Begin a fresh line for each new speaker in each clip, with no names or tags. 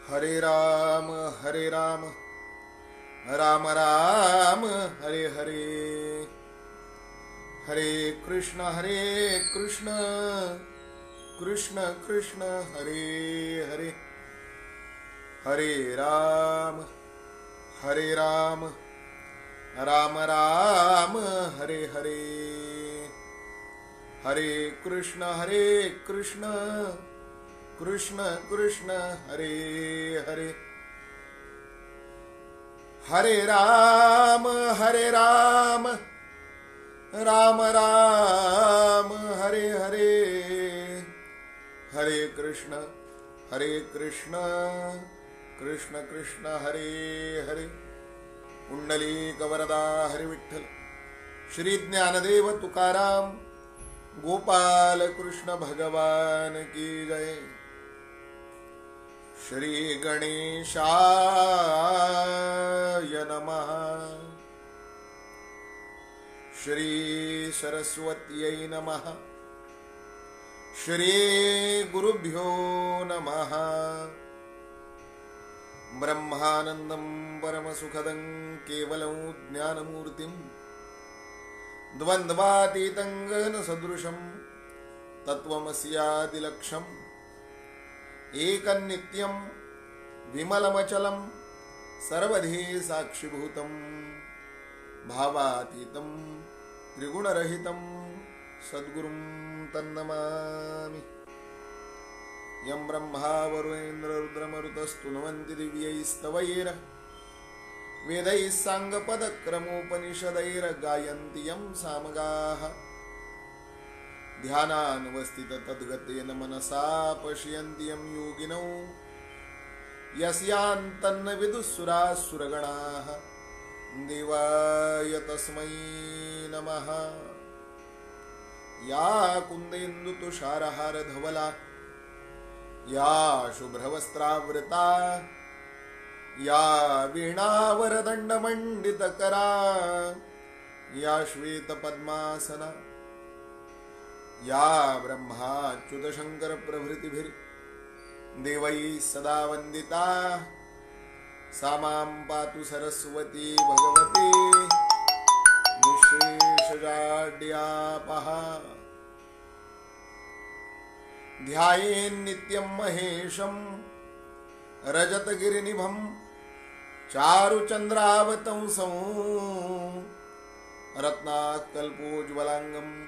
हरे राम राम राम हरे हरे, हरे कृष्ण कृष्ण कृष्ण हरे हरे, हरे राम राम राम हरे हरे, हरे कृष्ण कृष्ण कृष्ण हरे हरे, हरे राम राम राम हरे हरे, हरे कृष्ण कृष्ण कृष्ण हरे हरे। पुंडलीक वरदा हरि विठ्ठल, श्री ज्ञानदेव तुकाराम, गोपाल कृष्ण भगवान की जय। श्री गणेशाय नमः, श्री सरस्वत्यै नमः, श्री गुरुभ्यो नमः। ब्रह्मानंदं परमसुखदं केवलं ज्ञानमूर्तिं, द्वन्द्वातीतं गगनसदृशं तत्त्वमस्यादिलक्ष्यम्, एकनित्यं विमलमचलं सर्वधी साक्षिभूतं, भावातीतं त्रिगुणरहितं सद्गुरुं तन्नमामि। यं ब्रह्मा वरुणेन्द्र रुद्रमरुतस्तुन्वन्ति दिव्यैस्तवैर् वेदैः साङ्गपदक्रमोपनिषदैर्गायन्ति यं सामगाः। ध्यानानुवस्थित तद्गतेन मनसा पश्यन्ति यं योगिनौ, यस्यान्तन्न विदुःसुरासुरगणाः। देवाय तस्मै नमः। या कुन्देन्दुतुषारहारधवला, या शुभ्रवस्त्रावृता, या वीणावरदण्डमण्डितकरा, या श्वेतपद्मासना, या ब्रह्माच्युतशङ्कर प्रभृतिभिर्देवैः सदा वन्दिता, सा मां पातु सरस्वती भगवती निःशेषजाड्यापहा। ध्यायेन्नित्यं महेशं रजतगिरिनिभं चारुचन्द्रावतंसं, रत्नाकल्पोज्ज्वलाङ्गं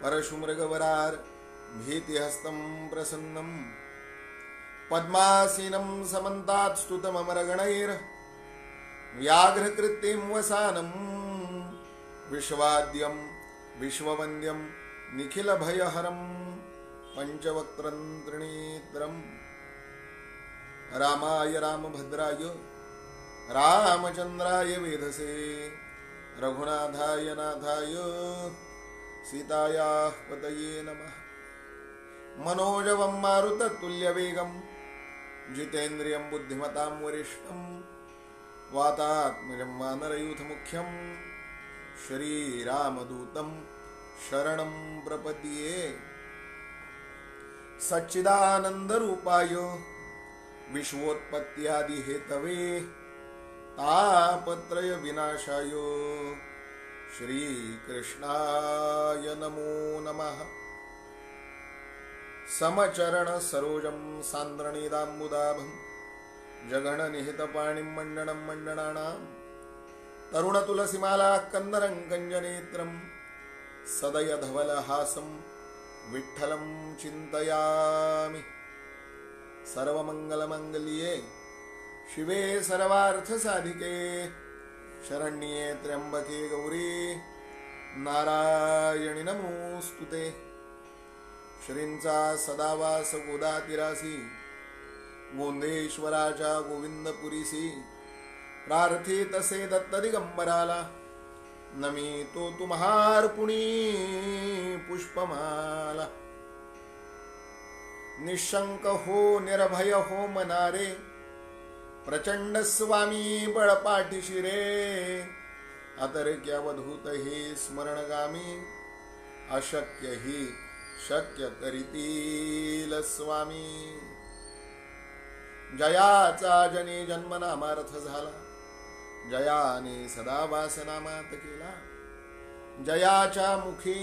परशुमृगवरार भीतिहस्तं प्रसन्नं, पद्मासीनं समन्तात् स्तुतममरगणैर् व्याघ्रकृत्तिं वसानं, विश्वाद्यं विश्ववन्द्यं निखिलभयहरं पञ्चवक्त्रं त्रिनेत्रम्। रामाय रामभद्राय रामचन्द्राय वेधसे, रघुनाथाय नाथाय सीतायाः पतये नमः। मनोजवं मारुततुल्यवेगं जितेन्द्रियं बुद्धिमतां वरिष्ठं, वातात्मजं वानरयूथमुख्यं श्रीरामदूतं शरणं प्रपद्ये। सच्चिदानन्दरूपाय विश्वोत्पत्त्यादिहेतवे, तापत्रय विनाशाय श्रीकृष्णाय नमो नमः। समचरण सरोजं सान्द्रणीदाम्बुदाभं, जगणनिहितपाणिं मण्डनं मण्डनानां, तरुणतुलसीमाला कन्दरं कञ्जनेत्रं, सदयधवलहासं विठ्ठलं चिन्तयामि। सर्वमङ्गलमङ्गल्ये शिवे सर्वार्थसाधिके, शरण्ये त्र्यंबके गौरी नारायणी नमोस्तुते। श्रींचा सदावास गोदातिरासी, गोंदेश्वराच्या गोविंदपुरीसी, प्रार्थित से दत्त दिगंबराला, नमितो तुम्हार्पुणी पुष्पमाला। निशंक हो निर्भय हो मनारे, प्रचंड स्वामी बळपाठीशी रे, अतर्क्यावधूत हे स्मरणगामी, अशक्य ही शक्य करीतील स्वामी। जयाचा जनी जन्मनामार्थ झाला, जयाने सदा वासनामात केला, जयाच्या मुखी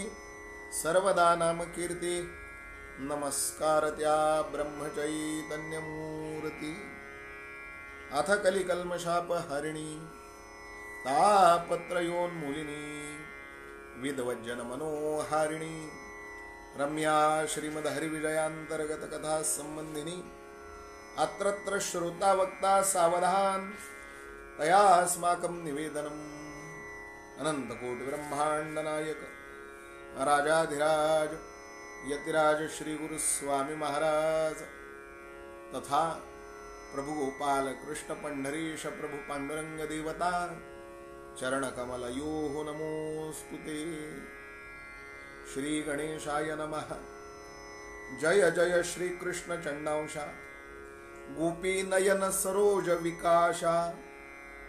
सर्वदा नाम कीर्ती, नमस्कार त्या ब्रह्मचैतन्य मूर्ती. अथ कलिकल्मषाप हरिणी तापत्रयोन्मूलिनी, विद्वज्जन मनोहारिणी, रम्या श्रीमद हरिविजयांतर्गत कथा संबंधिनी. अत्रत्र श्रोता वक्ता सावधान, तयास्माकं निवेदनम्. अनंतकोटि ब्रह्मांड नायक राजाधिराज यतिराज श्री गुरु स्वामी महाराज तथा प्रभु गोपाल कृष्ण पंढरीश प्रभु पांडुरंग देवता चरण कमलयोः नमोस्तुते. श्री गणेशाय नमः. जय जय श्री कृष्ण चंडांशा, गोपी नयन सरोज विकाशा,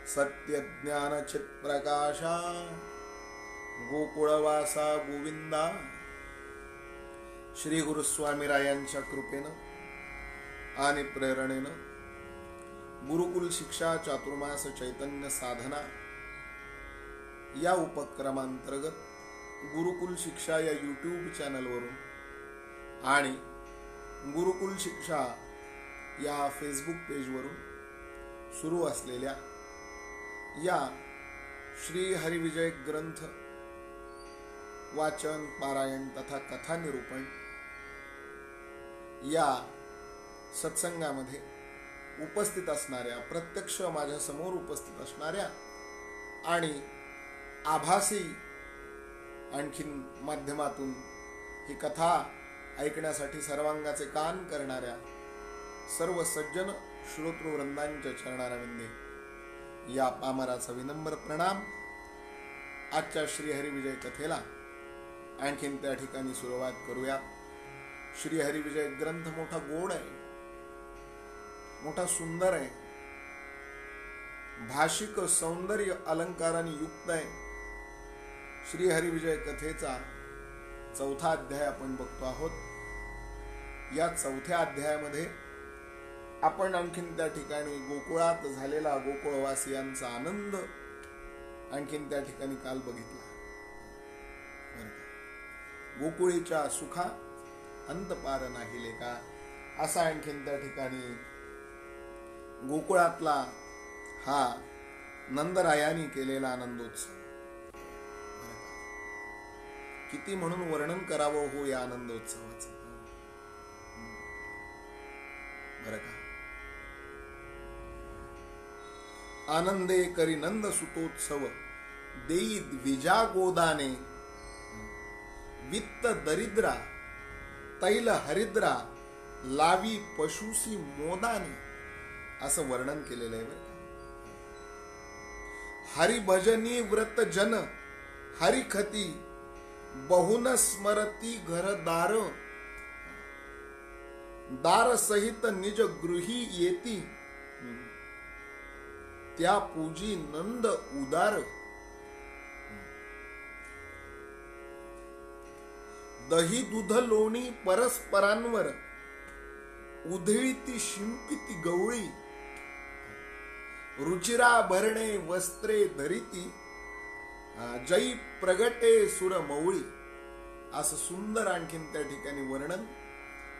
सत्य ज्ञान चित प्रकाशा, गोकुळवासा गोविंदा. श्री गुरुस्वामीरायांच्या कृपेनं आणि प्रेरणेनं गुरुकुल शिक्षा चातुर्मास चैतन्य साधना या उपक्रमांतर्गत गुरुकुल शिक्षा या यूट्यूब चॅनलवरून आणि गुरुकुल शिक्षा या फेसबुक पेजवरून सुरू असलेल्या या श्री हरिविजय ग्रंथ वाचन पारायण तथा कथा निरूपण या सत्संगामध्ये उपस्थित असणाऱ्या, प्रत्यक्ष माझ्या समोर उपस्थित असणाऱ्या आणि आभासी आणखीन माध्यमातून ही कथा ऐकण्यासाठी सर्वांगाचे कान करणाऱ्या सर्व सज्जन श्रोतृवृंदांच्या चरणारविंदे या पामराचा विनम्र प्रणाम. आजच्या श्री हरिविजय कथेला आणखीन त्या ठिकाणी सुरुवात करूया. श्री हरिविजय ग्रंथ मोठा गोड आहे, मोठा सुंदर आहे, भाषिक सौंदर्य अलंकाराने युक्त आहे. श्री हरिविजय कथेचा 4था अध्याय आपण बघतो आहोत. या 4थ्या अध्यायामध्ये आपण आणखीन त्या ठिकाणी गोकुळात झालेला गोकुळवासियांचा आनंद आणखीन त्या ठिकाणी काल बघितला. गोकुळीच्या सुखा अंत पार नाही लेका, असा आणखीन त्या ठिकाणी गोकुळातला हा नंदरायांनी केलेला आनंदोत्सव. किती म्हणून वर्णन करावं हो या आनंदोत्सवाचं. बरं का. आनंदे करी नंद सुतोत्सव, देई द्विजा गोदाने, वित्त दरिद्रा तैल हरिद्रा, लावी पशुसी मोदाने, असं वर्णन केलेलं आहे. बरं हरिभजनी व्रत जन, हरिखती बहुन स्मरती घरदार, दार सहित निज गृही येती, त्या पूजी नंद उदार. दही दूध लोणी परस्परांवर, उधळीती शिंपिती गवळी, रुचिरा भरणे वस्त्रे धरिती, जई प्रगटे सुर मौळी. असं सुंदर आणखीन त्या ठिकाणी वर्णन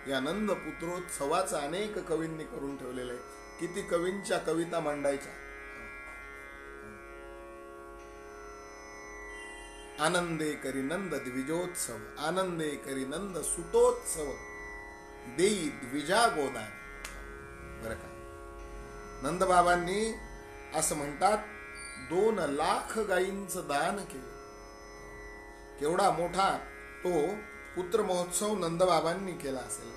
या नंद पुत्रोत्सवाचं अनेक कवींनी करून ठेवलेलं आहे. किती कवींच्या कविता मांडायच्या. आनंदे करी नंद द्विजोत्सव, आनंदे करी नंद सुतोत्सव, देई द्विजा गोदान. बरं का. नंदबाबांनी असं म्हणतात 2 लाख गायींचं दान केलं. केवढा मोठा तो पुत्र महोत्सव नंदबाबांनी केला असेल.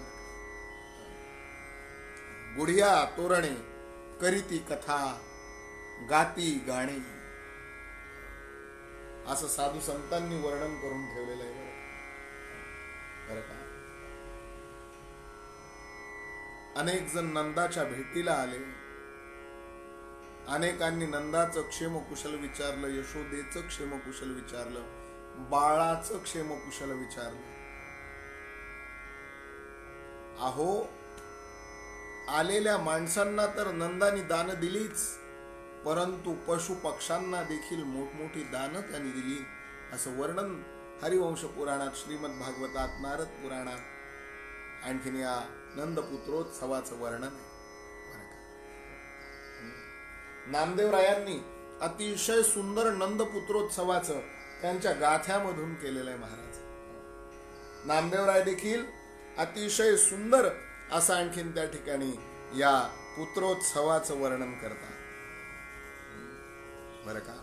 गुढिया तोरणे करीती कथा, गाती गाणी, असं साधू संतांनी वर्णन करून ठेवलेलं आहे. बरं का. अनेक जण नंदाच्या भेटीला आले. अनेकांनी नंदाचं क्षेमकुशल विचारलं, यशोदेचं क्षेमकुशल विचारलं, बाळाचं क्षेमकुशल विचारलं. अहो आलेल्या माणसांना तर नंदानी दान दिलीच, परंतु पशु पक्ष्यांना देखील मोठमोठी दान त्यांनी दिली, असं वर्णन हरिवंश पुराणात, श्रीमद भागवतात, नारद पुराणात आणखीन या नंदपुत्रोत्सवाचं वर्णन आहे. नामदेवरायांनी अतिशय सुंदर नंदपुत्रोत्सवाचं त्यांच्या गाथ्यामधून केलेलं आहे. महाराज नामदेवराय देखील अतिशय सुंदर असं आणखीन त्या ठिकाणी या पुत्रोत्सवाचं वर्णन करतात. बरं का,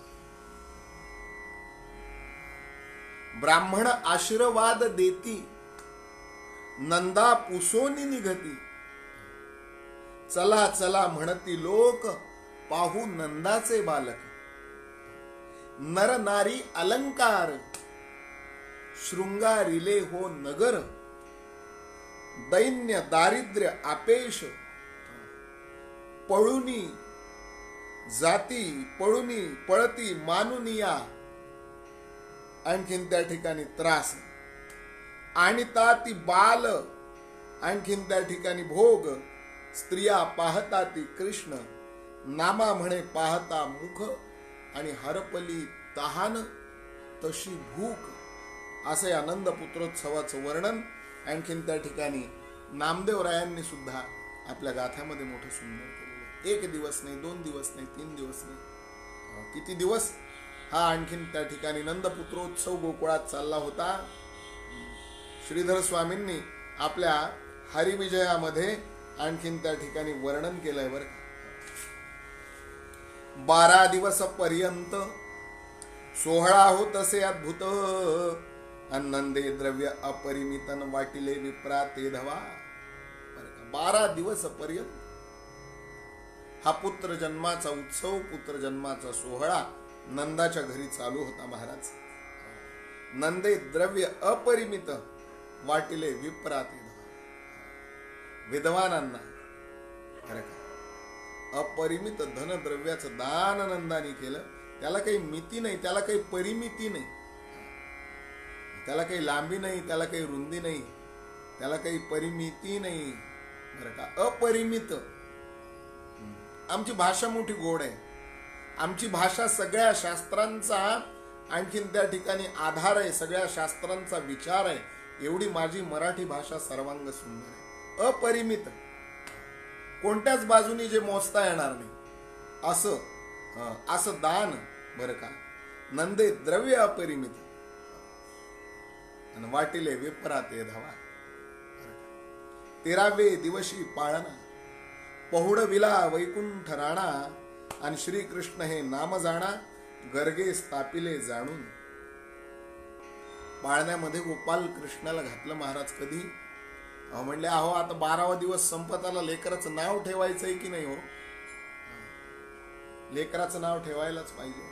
ब्राह्मण आशीर्वाद देती, नंदा पुसोनी निघती, चला चला म्हणती लोक, पाहू नंदाचे बालक. नर नारी अलंकार, शृंगारिले हो नगर, दैन्य दारिद्र्य आपेश, पळुनी जाती, पळुनी पळती मानुनिया, आणखीन त्या ठिकाणी त्रास, आणि ती बाल, आणखीन त्या ठिकाणी भोग, स्त्रिया पाहता ती कृष्ण, नामा म्हणे पाहता मुख, आणि हरपली तहान तशी भूक, असं या नंद पुत्रोत्सवाचं वर्णन आणखीन त्या ठिकाणी नामदेवरायांनी सुद्धा आपल्या गाथ्यामध्ये मोठं सुंदर केलेलं आहे. 1 दिवस नाही, 2 दिवस नाही, 3 दिवस नाही, किती दिवस हा आणखीन त्या ठिकाणी नंदपुत्रोत्सव गोकुळात चालला होता. श्रीधर स्वामींनी आपल्या हरिविजयामध्ये आणखीन त्या ठिकाणी वर्णन केलंय. बरं, 12 दिवस पर्यंत सोहळा होत असे अद्भुत, नंदे द्रव्य अपरिमितन वाटिले विप्रा ते धवा. 12 दिवस पर्यंत हा पुत्र जन्माचा उत्सव, पुत्र जन्माचा सोहळा नंदाच्या घरी चालू होता. महाराज नंदे द्रव्य अपरिमित वाटिले विप्रा ते धवा. विद्वानांना अपरिमित धनद्रव्याचं दान नंदानी केलं. त्याला काही मिती नाही, त्याला काही परिमिती नाही, त्याला काही लांबी नाही, त्याला काही रुंदी नाही, त्याला काही परिमिती नाही. बरं का, अपरिमित. आमची भाषा मोठी गोड आहे. आमची भाषा सगळ्या शास्त्रांचा आणखीन त्या ठिकाणी आधार आहे, सगळ्या शास्त्रांचा विचार आहे. एवढी माझी मराठी भाषा सर्वांग सुंदर आहे. अपरिमित, कोणत्याच बाजूनी जे मोजता येणार नाही असं दान. बरं का, नंदे द्रव्य अपरिमित आणि वाटिले विप्रा ते धवा. 13वे दिवशी पाळणा, पहुडविला वैकुंठ राणा, आणि श्रीकृष्ण हे नाम जाणा, गर्गे स्थापिले जाणून. पाळण्यामध्ये गोपाल कृष्णाला घातलं महाराज. कधी म्हणले, अहो आता 12वा दिवस संपत आला, लेकराचं नाव ठेवायचंय की नाही हो? लेकराचं नाव ठेवायलाच पाहिजे.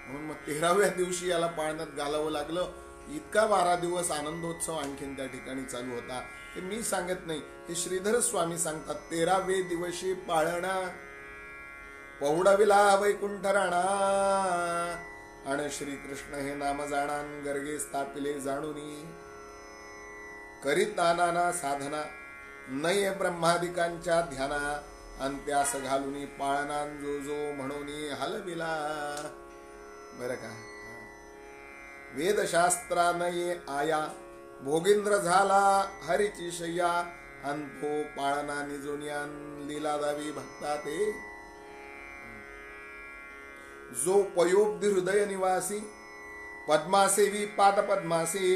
म्हणून मग 13व्या दिवशी याला पाळण्यात घालावं लागलं. इतका 12 दिवस आनंदोत्सव आणखीन त्या ठिकाणी चालू होता. हे मी सांगत नाही, हे श्रीधर स्वामी सांगतात. 13वे दिवशी पाळणा, पहुडविला वैकुंठ राणा, आणि श्रीकृष्ण हे नाम जाणान, गर्गे स्थापिले जाणूनी. करीता नाना साधना, नये ब्रह्मादिकांच्या ध्याना, अंत्यास घालुनी पाळणान जो जो म्हणूनी हलविला. बरं का, वेदशास्त्रा नये आया, भोगींद्र झाला हरीची शय्या, अनपो पाळणा निजोनियान, लीला दावी भक्ता ते. जो पयोब्धी हृदय निवासी, पद्मासेवी पाद पद्मासे,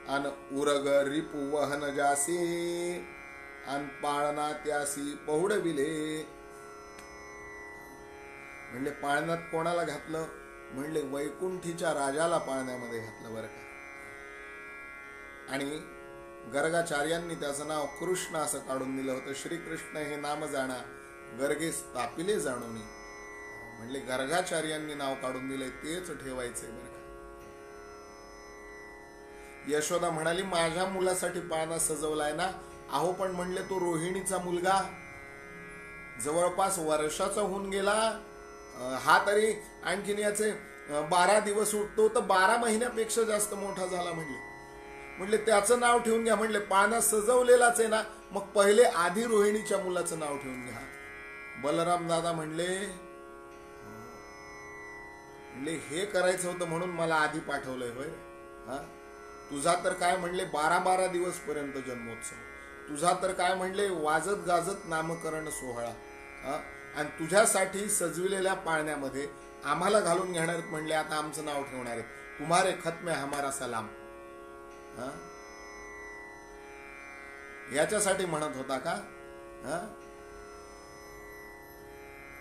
अन उरग रिपु वहन जासे, अन पाळणा त्यासी पहुडविले. म्हणले पाळण्यात कोणाला घातलं? म्हणले वैकुंठीच्या राजाला पाळण्यामध्ये घातलं. बरं का, आणि गर्गाचार्यांनी त्याचं नाव कृष्ण असं काढून दिलं होतं. श्रीकृष्ण हे नाम जाणा, गर्गे स्थापिले जाणूनी. म्हणले गर्गाचार्यांनी नाव काढून दिलंय, तेच ठेवायचंय. बरं का, यशोदा म्हणाली, माझ्या मुलासाठी पाळणा सजवलाय ना. अहो पण म्हणले तो रोहिणीचा मुलगा जवळपास वर्षाचा होऊन गेला, हा तरी आणखीन याचे 12 दिवस उठतो, तर 12 महिन्यापेक्षा जास्त मोठा झाला. म्हणले म्हटले त्याचं नाव ठेवून घ्या. म्हटले पाळणा सजवलेलाच आहे ना, मग पहिले आधी रोहिणीच्या मुलाचं नाव ठेवून घ्या. बलराम दादा म्हणले हे करायचं होतं म्हणून मला आधी पाठवलंय होय. हा, तुझा तर काय म्हणले 12-12 दिवस पर्यंत जन्मोत्सव, तुझा तर काय म्हणले वाजत गाजत नामकरण सोहळा. आणि तुझ्यासाठी सजविलेल्या पाळण्यामध्ये आम्हाला घालून घेणार म्हणले आता आमचं नाव ठेवणार आहेत. तुम्हारे खत में हमारा सलाम. याच्यासाठी म्हणत होता का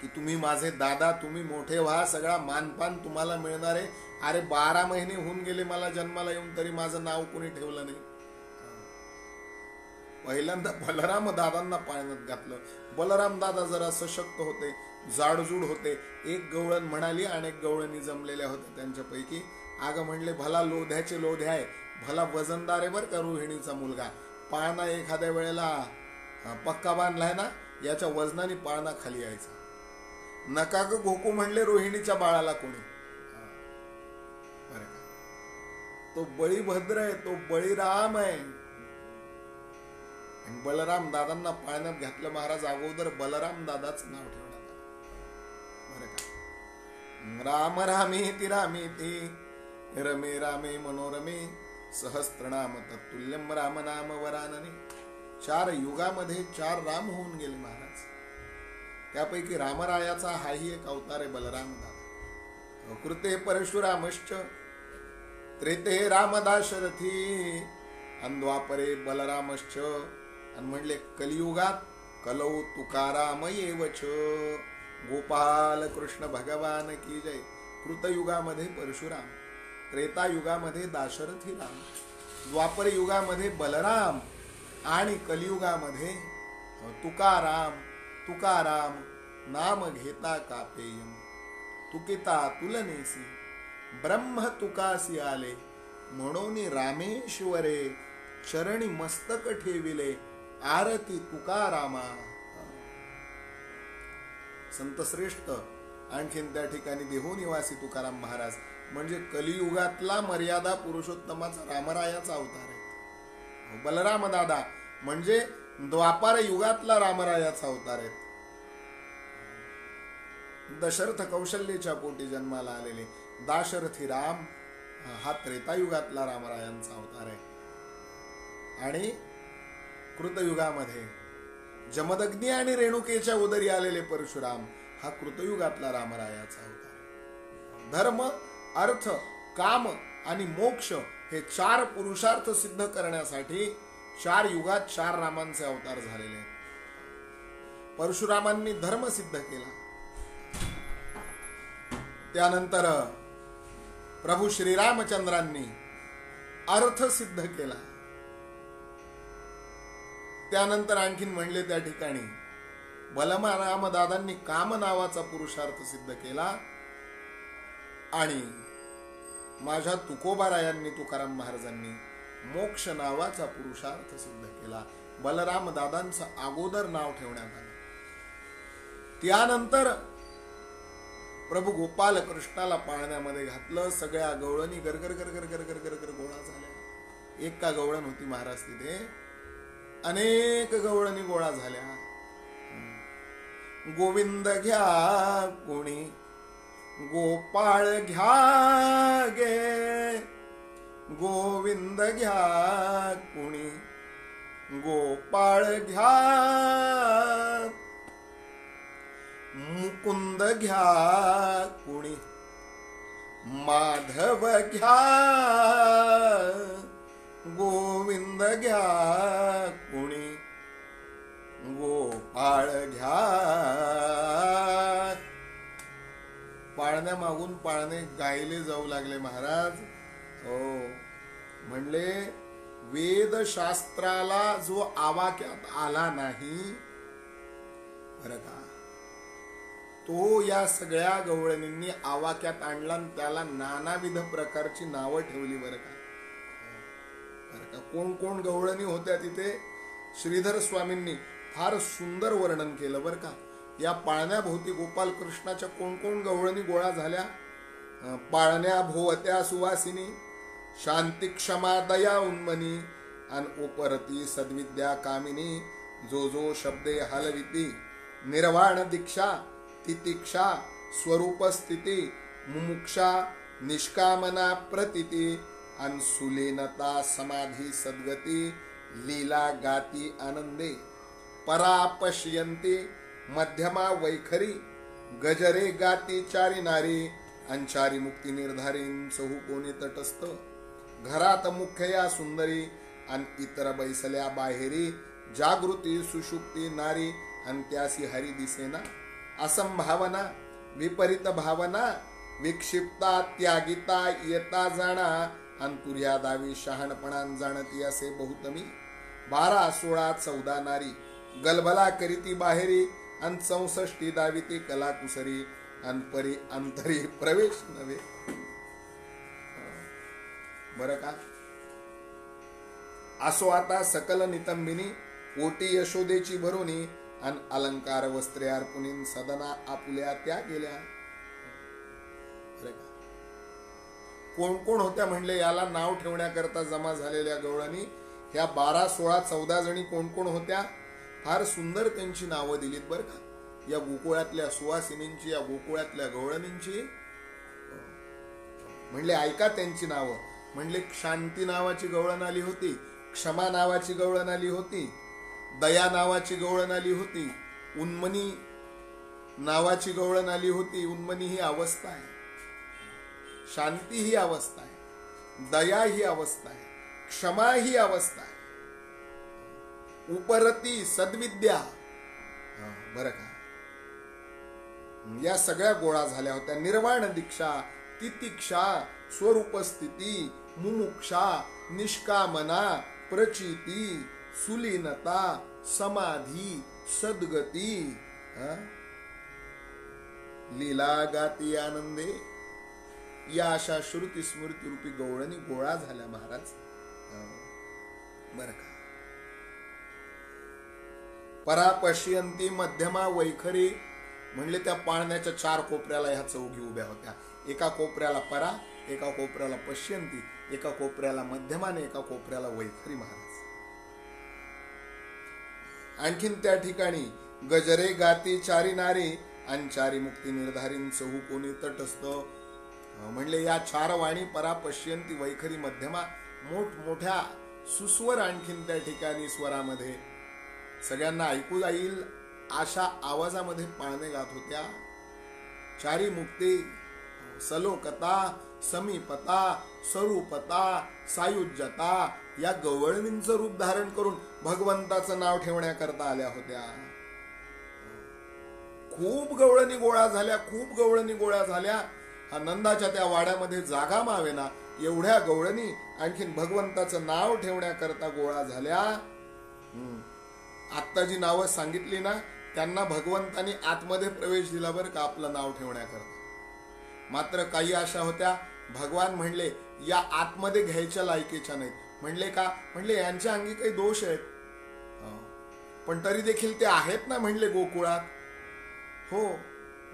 की तुम्ही माझे दादा, तुम्ही मोठे व्हा, सगळा मानपान तुम्हाला मिळणार आहे. अरे 12 महिने होऊन गेले मला जन्माला येऊन, तरी माझं नाव कोणी ठेवलं नाही. पहिल्यांदा बलराम दादांना पाळण्यात घातलं. बलराम दादा जरा सशक्त होते, जाडजूड होते. एक गवळण म्हणाली, अनेक गवळणी जमलेल्या होत्या त्यांच्यापैकी. अगं म्हणले भला लोध्याचे लोधे आहे, भला वजनदार आहे बर का रोहिणीचा मुलगा. पाळणा एखाद्या वेळेला पक्का बांधलाय ना, याच्या वजनाने पाळणा खाली यायचा. नका ग घोकू म्हणले रोहिणीच्या बाळाला कोणी. बरं का, तो बळीभद्र आहे, तो बळीराम आहे. बलराम दादांना पाळण्यात घातलं महाराज. अगोदर बलराम दादाच नाव ठेवण्यात आलं. बरं का, राम रामेति रामेति रमे रामे मनोरमे सहस्त्रनाम तत्तुल्यम राम नाम वरानने. 4 युगामध्ये 4 राम होऊन गेले महाराज. त्यापैकी रामरायाचा हाही एक अवतार आहे बलराम दादा. कृते परशुरामश्च त्रेते रामदाशरथी अंद्वापरे बलरामश्च. आणि म्हणले कलियुगात कलौ तुकाराम येवच. गोपाल कृष्ण भगवान की जय. कृतयुगामध्ये परशुराम, त्रेतायुगामध्ये दाशरथी राम, द्वापर युगामध्ये बलराम आणि कलियुगामध्ये तुकाराम. तुकाराम नाम घेता कापेयम, तुकिता तुलनेसी ब्रह्म तुकासी आले. म्हणून रामेश्वरे चरणी मस्तक ठेविले आरती तुकारामा. संत श्रेष्ठ आणखीन त्या ठिकाणी देहूनिवासी तुकाराम महाराज म्हणजे कलियुगातला मर्यादा पुरुषोत्तमाचा रामरायाचा अवतार आहे. बलराम दादा म्हणजे द्वापार युगातला रामरायाचा अवतार आहे. दशरथ कौशल्येच्या पोटी जन्माला आलेले दाशरथी राम हा त्रेतायुगातला रामरायांचा अवतार आहे. आणि कृतयुगामध्ये जमदग्नी आणि रेणुकेच्या उदरी आलेले परशुराम हा कृतयुगातला रामरायाचा अवतार. धर्म, अर्थ, काम आणि मोक्ष हे 4 पुरुषार्थ सिद्ध करण्यासाठी 4 युगात 4 रामांचे अवतार झालेले आहेत. परशुरामांनी धर्म सिद्ध केला, त्यानंतर प्रभू श्रीरामचंद्रांनी अर्थ सिद्ध केला, त्यानंतर आणखीन म्हणले त्या ठिकाणी बलराम दादांनी काम नावाचा पुरुषार्थ सिद्ध केला आणि माझ्या तुकोबारायांनी तुकाराम महाराजांनी मोक्ष नावाचा पुरुषार्थ सिद्ध केला. बलराम दादांचं अगोदर नाव ठेवण्यात आलं. त्यानंतर प्रभू गोपाल कृष्णाला पाळण्यामध्ये घातलं. सगळ्या गवळणी गरगर गरगर गरगर गरगर गोळा झाल्या. एक का गवळण होती महाराज, तिथे अनेक गवळणी गोळा झाल्या. गोविंद घ्या कोणी गोपाळ घ्या गे, गोविंद घ्या कोणी गोपाळ घ्या, मुकुंद घ्या कोणी माधव घ्या, गोविंद घ्या कोणी गोपाळ घ्या. पाळण्या मागून पाळणे गायले जाऊ लागले महाराज. हो म्हणले वेदशास्त्राला जो आवाक्यात आला नाही बरं का, तो या सगळ्या गवळणींनी आवाक्यात आणला आणि त्याला नानाविध प्रकारची नावं ठेवली बरं का. कोण कोण गवळणी होत्या तिथे श्रीधर स्वामींनी फार सुंदर वर्णन केलं बरं का. या पाळण्याभोवती गोपाल कृष्णाच्या कोण कोण गवळणी गोळा झाल्या. पाळण्या भोवत्या सुवासिनी शांती क्षमा दया उन्मनी अन उपरती सद्विद्या कामिनी जो जो शब्दे हलविती निर्वाण दीक्षा तितिक्षा स्वरूप स्थिती मुमुक्षा निष्कामना प्रतिती अन सुलीनता समाधी सद्गती लीला गाती आनंदे परा पश्यंती मध्यमा वैखरी गजरे गाती चारी नारी अंचारी मुक्ती निर्धारीन चहू कोणी तटस्थ घरात मुख्य या सुंदरी अन इतर बैसल्या बाहेरी जागृती सुषुप्ती नारी अन त्यासी हरी दिसेना असंभावना विपरीत भावना विक्षिप्ता त्यागिता येता जाणा अंतुर्या दावी शहाणपणान जाणती असे बहुतमी 12, 16, 14 नारी गलबला करीती बाहेरी अन 64 दाविती कला कुसरी अनपरी अंतरी प्रवेश नव्हे. बर का. असो आता सकल नितंबिनी ओटी यशोदेची भरोनी अन अलंकार वस्त्रे अर्पुनीन सदना आपुल्या त्या गेल्या. कोण कोण होत्या म्हणले याला नाव ठेवण्याकरता जमा झालेल्या गवळणी ह्या 12, 16, 14 जणी कोण कोण होत्या. फार सुंदर त्यांची नावं दिलीत बर का. या गोकुळातल्या सुवासिनींची, या गोकुळातल्या गवळणींची. म्हणले ऐका त्यांची नावं. म्हणले शांती नावाची गवळण आली होती, क्षमा नावाची गवळण आली होती, दया नावाची गवळण आली होती, उन्मनी नावाची गवळण आली होती. उन्मनी ही अवस्था आहे, शांती ही अवस्था आहे, दया ही अवस्था आहे, क्षमा ही अवस्था आहे, उपरती सद्विद्या. बरं का. या सगळ्या गोळा झाल्या होत्या. निर्वाण दीक्षा तितिक्षा स्वरूप स्थिती मुमुक्षा निष्कामना प्रचिती सुलीनता समाधी सद्गती लीला गाती आनंदे. या अशा श्रुती स्मृती रूपी गवळणी गोळा झाल्या महाराज. बर का. परा पश्यंती मध्यमा वैखरी म्हणले त्या पाळण्याच्या 4 कोपऱ्याला ह्या चौघी उभ्या होत्या. एका कोपऱ्याला परा, एका कोपऱ्याला पश्यंती, एका कोपऱ्याला मध्यमाने, एका कोपऱ्याला वैखरी महाराज. आणखीन त्या ठिकाणी गजरे गाती चारी नारी अंचारी मुक्ती निर्धारीन चहू कोणी तटस्थ. म्हणले या 4 वाणी परा पश्यंती वैखरी मध्यमा मोठमोठ्या सुस्वर आणखीन त्या ठिकाणी स्वरामध्ये सगळ्यांना ऐकू जाईल अशा आवाजामध्ये पाळणे गात होत्या. चारी मुक्ती सलोकता समीपता स्वरूपता सायुज्यता या गवळणींचं रूप धारण करून भगवंताचं नाव ठेवण्याकरता आल्या होत्या. खूप गवळणी गोळा झाल्या, खूप गवळणी गोळा झाल्या. हा नंदाच्या त्या वाड्यामध्ये जागा मावेना एवढ्या गवळणी आणखीन भगवंताचं नाव ठेवण्याकरता गोळा झाल्या. आत्ता जी नावं सांगितली ना त्यांना भगवंतानी आतमध्ये प्रवेश दिला बरं का आपलं नाव ठेवण्याकरता. मात्र काही अशा होत्या भगवान म्हणले या आतमध्ये घ्यायच्या लायकीच्या नाहीत. म्हणले का. म्हणले यांच्या अंगी काही दोष आहेत पण तरी देखील ते आहेत ना म्हणले गोकुळात. हो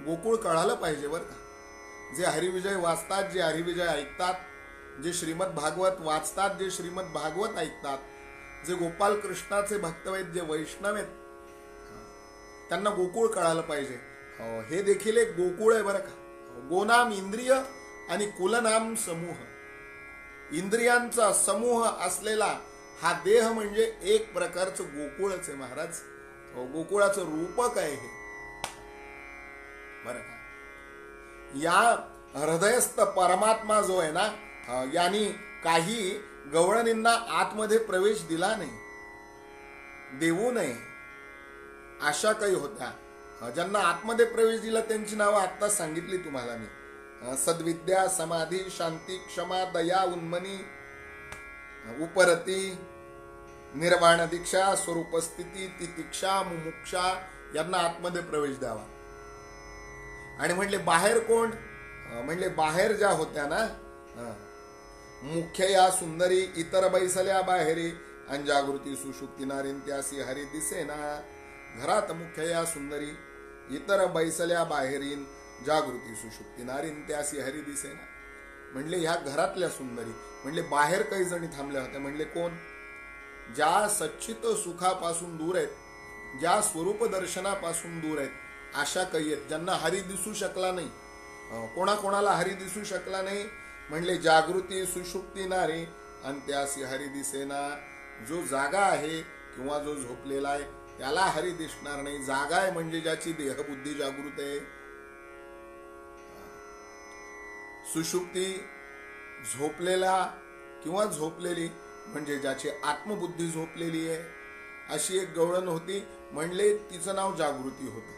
गोकुळ कळालं पाहिजे बरं का. जे हरिविजय वाचतात, जे हरिविजय ऐकतात, जे श्रीमद भागवत वाचतात, जे श्रीमद भागवत ऐकतात, जे गोपाल कृष्णाचे भक्त आहेत, जे वैष्णव आहेत त्यांना गोकुळ कळालं पाहिजे. हे देखील एक गोकुळ आहे बरं का. गोनाम इंद्रिय आणि कुलनाम समूह. इंद्रियांचा समूह असलेला हा देह म्हणजे एक प्रकारचं गोकुळच आहे महाराज. गोकुळाचं रूपक आहे हे बरं का. या हृदयस्थ परमात्मा जो आहे ना यांनी काही गवळणींना आतमध्ये प्रवेश दिला नाही, देऊ नये अशा काही होत्या. ज्यांना आतमध्ये प्रवेश दिला त्यांची नावं आता सांगितली तुम्हाला मी. सद्विद्या समाधी शांती क्षमा दया उन्मनी उपरती निर्वाण दीक्षा स्वरूप स्थिती तितिक्षा मुमुक्षा यांना आतमध्ये प्रवेश द्यावा. आणि म्हणले बाहेर कोण. म्हणले बाहेर ज्या होत्या ना मुख्य या सुंदरी इतर बैसल्या बाहेरी अंजागृती सुषुप्ती नारीन त्यासी हरी दिसेना. घरात मुख्य या सुंदरी इतर बैसल्या बाहेरीन जागृती सुषुप्ती नारीन त्यासी हरी दिसेना. म्हणले ह्या घरातल्या सुंदरी. म्हणले बाहेर काही जणी थांबल्या होत्या. म्हणले कोण? ज्या सच्चित सुखापासून दूर आहेत, ज्या स्वरूप दर्शनापासून दूर आहेत, अशा काही आहेत ज्यांना हरी दिसू शकला नाही. कोणाकोणाला हरी दिसू शकला नाही? म्हणले जागृती सुषुप्ती नारी अंत्यासी हरी दिसेना. जो जागा आहे किंवा जो झोपलेला आहे त्याला हरी दिसणार नाही. जागा आहे म्हणजे ज्याची देहबुद्धी जागृत आहे. सुषुप्ती झोपलेला किंवा झोपलेली म्हणजे ज्याची आत्मबुद्धी झोपलेली आहे. अशी एक गवळण होती. म्हणले तिचं नाव जागृती होतं.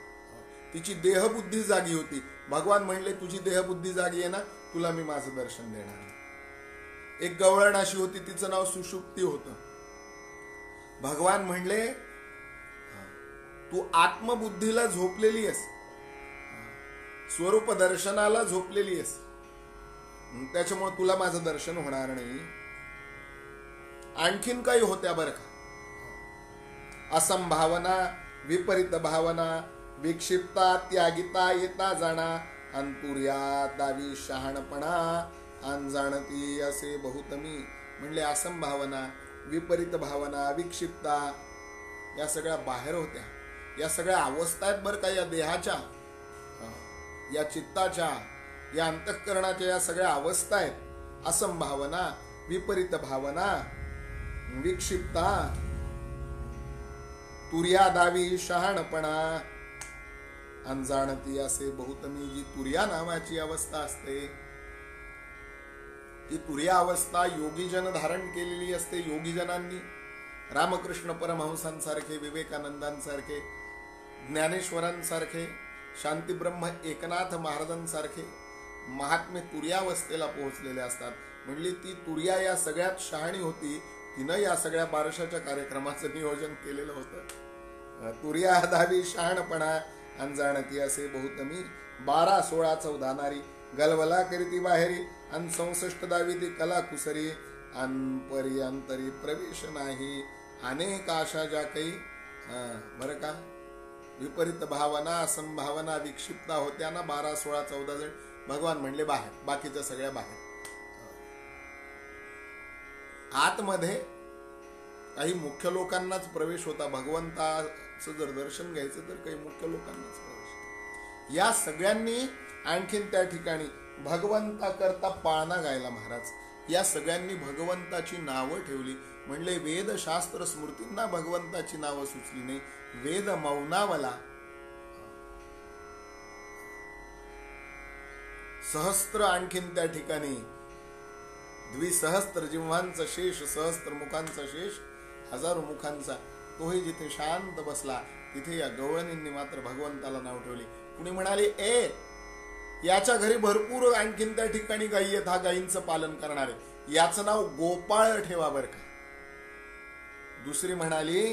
तिची देहबुद्धी जागी होती. भगवान म्हणले तुझी देहबुद्धी जागी आहे ना, तुला मी माझं दर्शन देणार. एक गवळण अशी होती, तिचं नाव सुषुप्ती होतं. भगवान म्हणले तू आत्मबुद्धीला झोपलेली आहेस, स्वरूप दर्शनाला झोपलेली आहेस, त्याच्यामुळे तुला माझं दर्शन होणार नाही. आणखीन काही होत्या बरं का? असंभावना, विपरीत भावना, विक्षिप्ता, त्यागिता, येता जाणा, अंतुर्या, दावी, शहाणपणा, अनजाणती असे बहुतमी. म्हणले असंभावना, विपरीत भावना, विक्षिप्ता या सगळ्या बाहेर होत्या. या सगळ्या अवस्था आहेत बरं का या देहाच्या, या चित्ताच्या, या अंतःकरणाच्या या सगळ्या अवस्था आहेत. असंभावना, विपरीत भावना, विक्षिप्ता, तुर्या, दावी, शहाणपणा, अनजाणती असे बहुतमी. जी तुर्या नावाची अवस्था असते, ती तुर्या अवस्था योगीजन धारण केलेली असते. योगीजनांनी रामकृष्ण परमहंसांसारखे, विवेकानंदांसारखे, ज्ञानेश्वरांसारखे, शांतीब्रह्म एकनाथ महाराजांसारखे महात्मे तुर्यावस्थेला पोहोचलेले असतात. म्हणली ती तुर्या या सगळ्यात शहाणी होती. तिनं या सगळ्या बारशाच्या कार्यक्रमाचं नियोजन केलेलं होतं. तुर्या, दावी, शहाणपणा, अनजाणती असे बहुतमी. 12, 16, 14 नारी गलवला करीती बाहेरी, अन 64 दावी ती कला कुसरी, अनपरी अंतरी प्रवेश नाही. अनेक आशा ज्या काही बरं का विपरीत भावना, असंभावना, विक्षिप्ता होत्या ना, 12, 16, 14 जण. भगवान म्हणले बाहेर, बाकीच्या सगळ्या बाहेर. आतमध्ये काही मुख्य लोकांनाच प्रवेश होता. भगवंताचं जर दर्शन घ्यायचं तर काही मुख्य लोकांनाच प्रवेश. या सगळ्यांनी आणखीन त्या ठिकाणी भगवंता करता पाळणा गायला महाराज. या सगळ्यांनी भगवंताची नावं ठेवली. म्हणले वेद शास्त्र स्मृतींना भगवंताची नावं सुचली नाही. वेद मौनावला. सहस्त्र आणखीन त्या ठिकाणी द्विसहस्त्र जिव्हांचा शेष, सहस्त्र मुखांचा शेष, हजारो मुखांचा, तोही जिथे शांत बसला तिथे या गवळणींनी मात्र भगवंताला नाव ठेवले. कुणी म्हणाले ए याच्या घरी भरपूर आणखीन त्या ठिकाणी गायी आहेत, हा गायींचं पालन करणारे, याचं नाव गोपाळ ठेवा बर का. दुसरी म्हणाली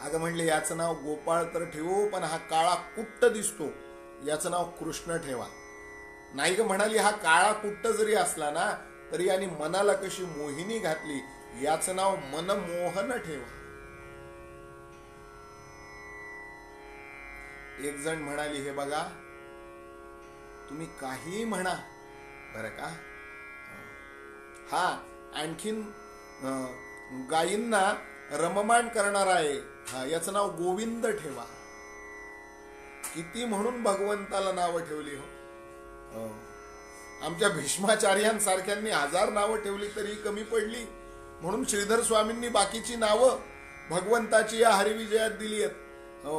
अगं म्हणले याचं नाव गोपाळ तर ठेवू, पण हा काळा कुट्ट दिसतो, याचं नाव कृष्ण ठेवा. नाही ग म्हणाली हा काळा कुट्ट जरी असला ना तरी आणि मनाला कशी मोहिनी घातली, याचं नाव मनमोहन ठेवा. एक जण म्हणाली हे बघा तुम्ही काही म्हणा बरं का, हा आणखीन गायींना रममाण करणार आहे, हा याचं नाव गोविंद ठेवा. किती म्हणून भगवंताला नावं ठेवली हो. आमच्या भीष्माचार्यांसारख्यांनी 1000 नावं ठेवली तरी कमी पडली. म्हणून श्रीधर स्वामींनी बाकीची नावं भगवंताची या हरिविजयात दिली आहेत.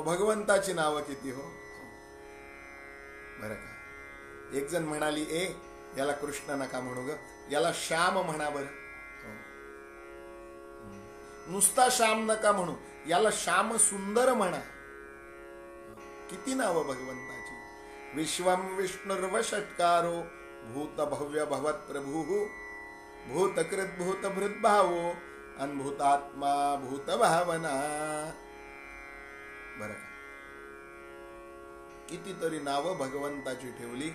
भगवंताची नावं किती हो बरं का. एक जण म्हणाली ए याला कृष्ण नका म्हणू ग, याला श्याम म्हणा बरं. नुसता श्याम नका म्हणू, याला श्याम सुंदर म्हणा. किती नावं भगवंताची. विश्वम विष्णुर्व षट्कारो भूत भव्य भवत प्रभु भूतकृत भूत भृत भावो अनभूतात्मा भूत भावना. बरं का. कितीतरी नावं भगवंताची ठेवली.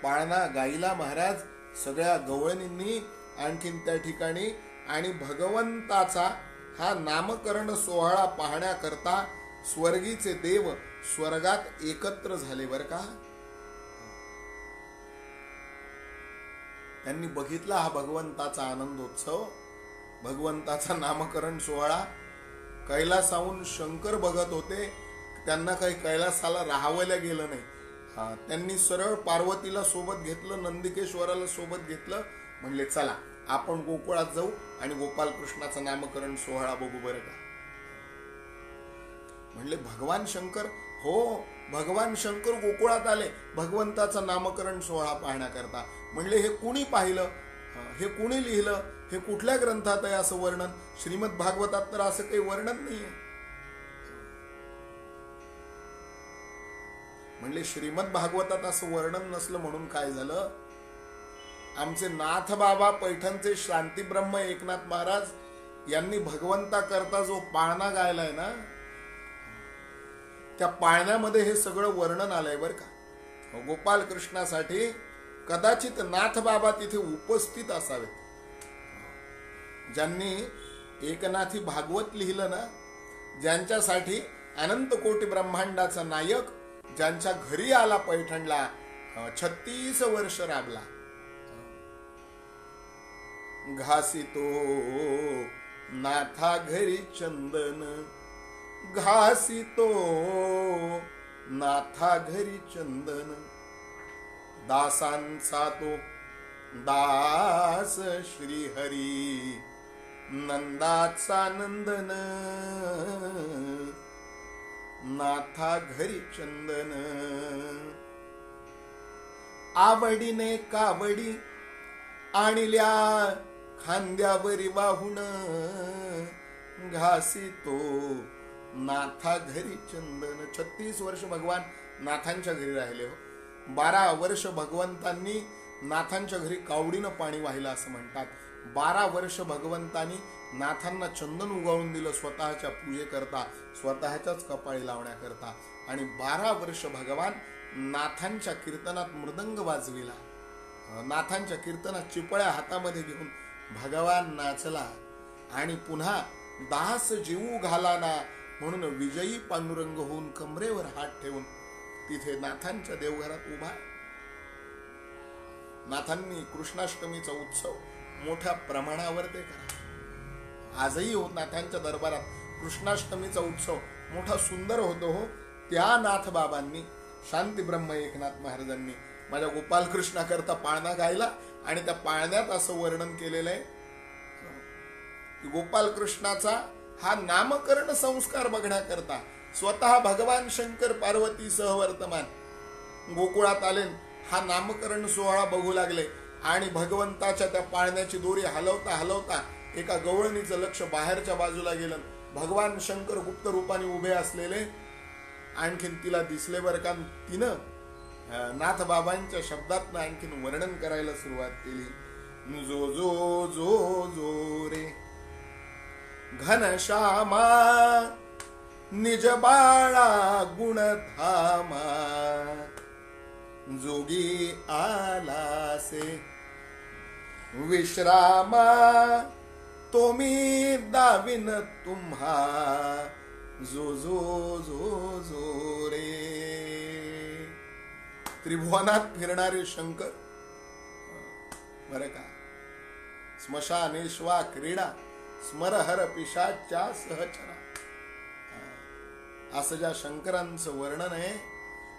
पाळणा गाईला महाराज सगळ्या गवळणींनी आणखीन त्या ठिकाणी. आणि भगवंताचा हा नामकरण सोहळा पाहण्याकरता स्वर्गीचे देव स्वर्गात एकत्र झाले बरं का. त्यांनी बघितला हा भगवंताचा आनंदोत्सव, भगवंताचा नामकरण सोहळा. कैलासाहून शंकर बघत होते, त्यांना काही कैलासाला राहावल्या गेलं नाही. त्यांनी सरळ पार्वतीला सोबत घेतलं, नंदिकेश्वराला सोबत घेतलं. म्हणले चला आपण गोकुळात जाऊ आणि गोपालकृष्णाचा नामकरण सोहळा बघू बरं का. म्हणले भगवान शंकर? हो, भगवान शंकर गोकुळात आले भगवंताचा नामकरण सोहळा पाहण्याकरता. म्हणले हे कुणी पाहिलं, हे कुणी लिहिलं, हे कुठल्या ग्रंथात आहे असं वर्णन? श्रीमद भागवतात तर असं काही वर्णन नाहीये. म्हणले श्रीमद भागवतात असं वर्णन नसलं म्हणून काय झालं? आमचे नाथ बाबा पैठणचे शांतीब्रह्म एकनाथ महाराज यांनी भगवंता करता जो पाळणा गायलाय ना, त्या पाळण्यामध्ये हे सगळं वर्णन आलंय बर का. गोपाल कृष्णासाठी कदाचित नाथ बाबा तिथे उपस्थित असावेत. ज्यांनी एकनाथी भागवत लिहिलं ना, ज्यांच्यासाठी अनंत कोटी ब्रह्मांडाचा नायक ज्यांच्या घरी आला पैठणला, 36 वर्ष राबला. घासितो नाथा घरी चंदन, घासितो नाथा घरी चंदन, दासांचा तो दास श्री हरी, नंदाचा नंदन, नाथा घरी चंदन. आवडीने कावडी आणल्या खांद्यावरी वाहून, घासितो नाथा घरी चंदन. 36 वर्ष भगवान नाथांच्या घरी राहिले हो. 12 वर्ष भगवंतांनी नाथांच्या घरी कावडीनं पाणी वाहिलं असं म्हणतात. 12 वर्ष भगवंतांनी नाथांना चंदन उगवून दिलं स्वतःच्या पूजेकरता, स्वतःच्याच कपाळी लावण्याकरता. आणि 12 वर्ष भगवान नाथांच्या कीर्तनात मृदंग वाजविला, नाथांच्या कीर्तनात चिपळ्या हातामध्ये घेऊन भगवान नाचला. आणि पुन्हा दास जीवू घालाना म्हणून विजयी पांडुरंग होऊन कमरेवर हात ठेवून तिथे नाथांच्या देवघरात उभा. नाथांनी कृष्णाष्टमीचा उत्सव मोठ्या प्रमाणावर ते करा. आजही हो नाथांच्या दरबारात कृष्णाष्टमीचा उत्सव मोठा सुंदर होतो हो. त्या नाथ बाबांनी, शांती ब्रह्म एकनाथ महाराजांनी माझ्या गोपाल कृष्णाकरता पाळणा गायला. आणि त्या पाळण्यात असं वर्णन केलेलं आहे की गोपाल कृष्णाचा हा नामकरण संस्कार बघण्याकरता स्वतः भगवान शंकर पार्वती सहवर्तमान गोकुळात आले. हा नामकरण सोहळा बघू लागले आणि भगवंताच्या त्या पाळण्याची दोरी हलवता हलवता एका गवळणीचं लक्ष बाहेरच्या बाजूला गेलं. भगवान शंकर गुप्त रूपाने उभे असलेले आणखीन तिला दिसले बर का. तिनं नाथ बाबांच्या शब्दात आणखीन वर्णन करायला सुरुवात केली. जो जो जो जो रे घनश्यामा निज बाळा गुणधामा, जोगी आलासे विश्रामा, तो मी दाविन तुम्हा जो जो जो जो रे. त्रिभुवनात फिरणारे शंकर बरं का. स्मशानेश्वा क्रीडा स्मरहर पिशाच्या सहचरा, असं ज्या शंकरांचं वर्णन आहे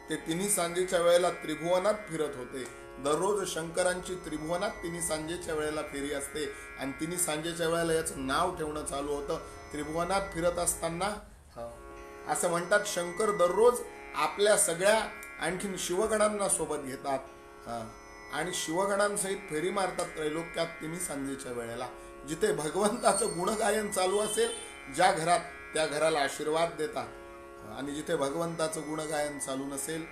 ते तिन्ही सांजेच्या वेळेला त्रिभुवनात फिरत होते. दररोज शंकरांची त्रिभुवनात तिन्ही सांजेच्या वेळेला फेरी असते. आणि तिन्ही सांजेच्या वेळेला याचं नाव ठेवणं चालू होतं. त्रिभुवनात फिरत असताना असं म्हणतात शंकर दररोज आपल्या सगळ्या आणखीन शिवगणांना सोबत घेतात आणि शिवगणांसहित फेरी मारतात त्रैलोक्यात तिन्ही सांजेच्या वेळेला. जिथे भगवंताचं गुणगायन चालू असेल ज्या घरात, त्या घराला आशीर्वाद देतात. आणि जिथे भगवंताचं गुणगायन चालू नसेल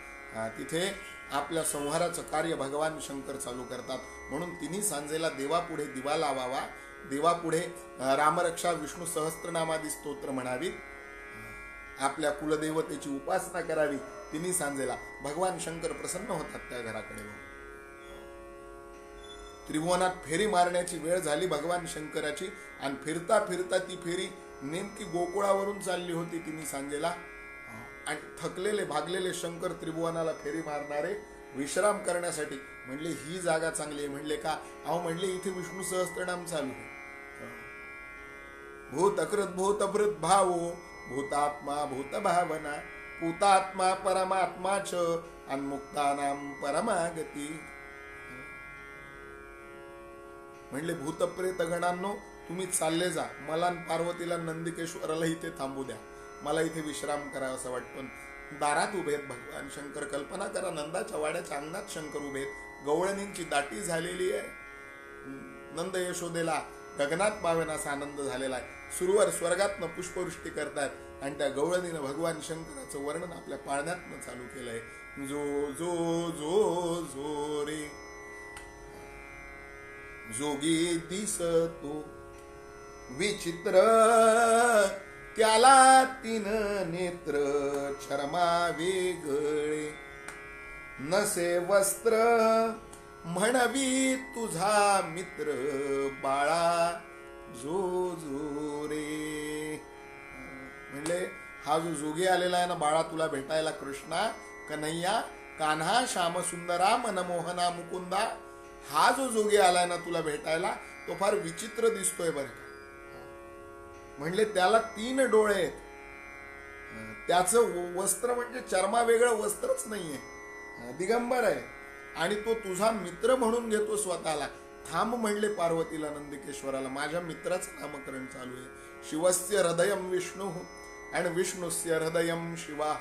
तिथे आपल्या संहाराचं कार्य भगवान शंकर चालू करतात. म्हणून तिन्ही सांजेला देवापुढे दिवा लावावा, देवापुढे रामरक्षा विष्णू सहस्त्रनामादी स्तोत्र म्हणावीत, आपल्या कुलदेवतेची उपासना करावी. तिन्ही सांजेला भगवान शंकर प्रसन्न होतात त्या घराकडे. त्रिभुवनात फेरी मारण्याची वेळ झाली भगवान शंकराची. आणि फिरता फिरता ती फेरी नेमकी गोकुळावरून चालली होती तिन्ही सांजेला. आणि थकलेले भागलेले शंकर त्रिभुवनाला फेरी मारणारे विश्राम करण्यासाठी. म्हणले ही जागा चांगली आहे. म्हणले का? अहो म्हणले इथे विष्णू सहस्त्रनाम चालू आहे. भूतकृत भूतभृत भावो भूतात्मा भूत भावना भूतात्मा परमात्माच अन्मुक्तानाम परमागती. म्हणले भूतप्रेत गणांनो तुम्ही चालले जा. मला पार्वतीला नंदिकेश्वराला इथे थांबू द्या. मला इथे विश्राम करावा असं वाटतं. दारात उभे आहेत भगवान शंकर. कल्पना करा, नंदाच्या वाड्याच्या अंगणात शंकर उभे आहेत. गवळणींची दाटी झालेली आहे. नंद यशोदेला गगनात पावेनासा आनंद झालेला आहे. सुरवर स्वर्गातनं पुष्पवृष्टी करतायत आणि त्या गवळणीनं भगवान शंकराचं वर्णन आपल्या पाळण्यातनं चालू केलंय. जो जो जो जो रे जोगी दिसतो विचित्र त्याला तीन नेत्र शर्मा वेगळे नसे वस्त्र म्हणवी तुझा मित्र बाळा जो जो रे. म्हणले हा जो जोगी आलेला आहे ना बाळा तुला भेटायला, कृष्णा कन्हैया कान्हा श्याम सुंदरा मनमोहना मुकुंदा, हा जो जोगी आलाय ना तुला भेटायला तो फार विचित्र दिसतोय बरं का. म्हणले त्याला 3 डोळे आहेत. त्याचं वस्त्र म्हणजे चर्मा वेगळं वस्त्रच नाहीये, दिगंबर आहे. आणि तो तुझा मित्र म्हणून घेतो स्वतःला. थांब म्हणले पार्वतीला नंदिकेश्वराला, माझ्या मित्राचं नामकरण चालू आहे. शिवस्य हृदयम विष्णू आणि विष्णुस्य हृदयम शिवा.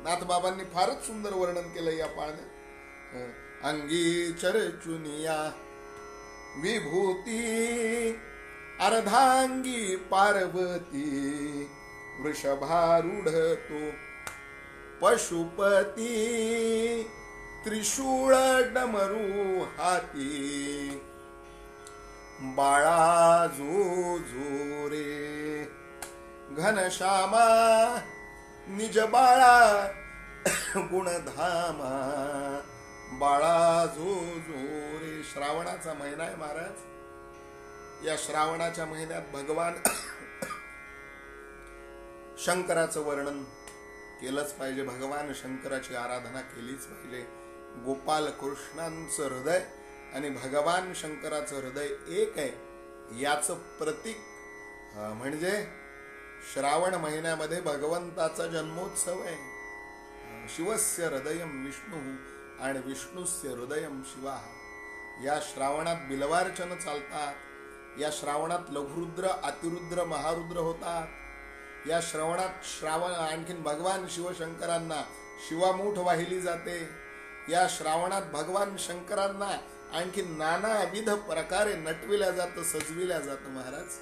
नाथबाबांनी फारच सुंदर वर्णन केलं या पाळण्यात. अंगी चरचुनिया विभूती अर्धांगी पार्वती वृषभारूढ तो पशुपती त्रिशूळ डमरू हाती बाळा जो जो रे घनश्यामा निज बाळा गुणधामा बाळा जो जो रे. श्रावणाचा महिना आहे महाराज. या श्रावणाच्या महिन्यात भगवान शंकराचं वर्णन केलंच पाहिजे. भगवान शंकराची आराधना केलीच पाहिजे. गोपाल कृष्णांचं हृदय आणि भगवान शंकराचं हृदय एक आहे याचं प्रतीक म्हणजे श्रावण महिन्यामध्ये भगवंताचा जन्मोत्सव आहे. शिवस्य हृदयम विष्णू आणि विष्णुस्य हृदयम शिवा. या श्रावणात बिलवार्चन चालतात. या श्रावणात लघुरुद्र अतिरुद्र महारुद्र होतात. या श्रावण आणखीन भगवान शिवशंकरांना शिवामूठ वाहिली जाते. या श्रावणात भगवान शंकरांना आणखी नानाविध प्रकारे नटविल्या जातं, सजविल्या जातं महाराज.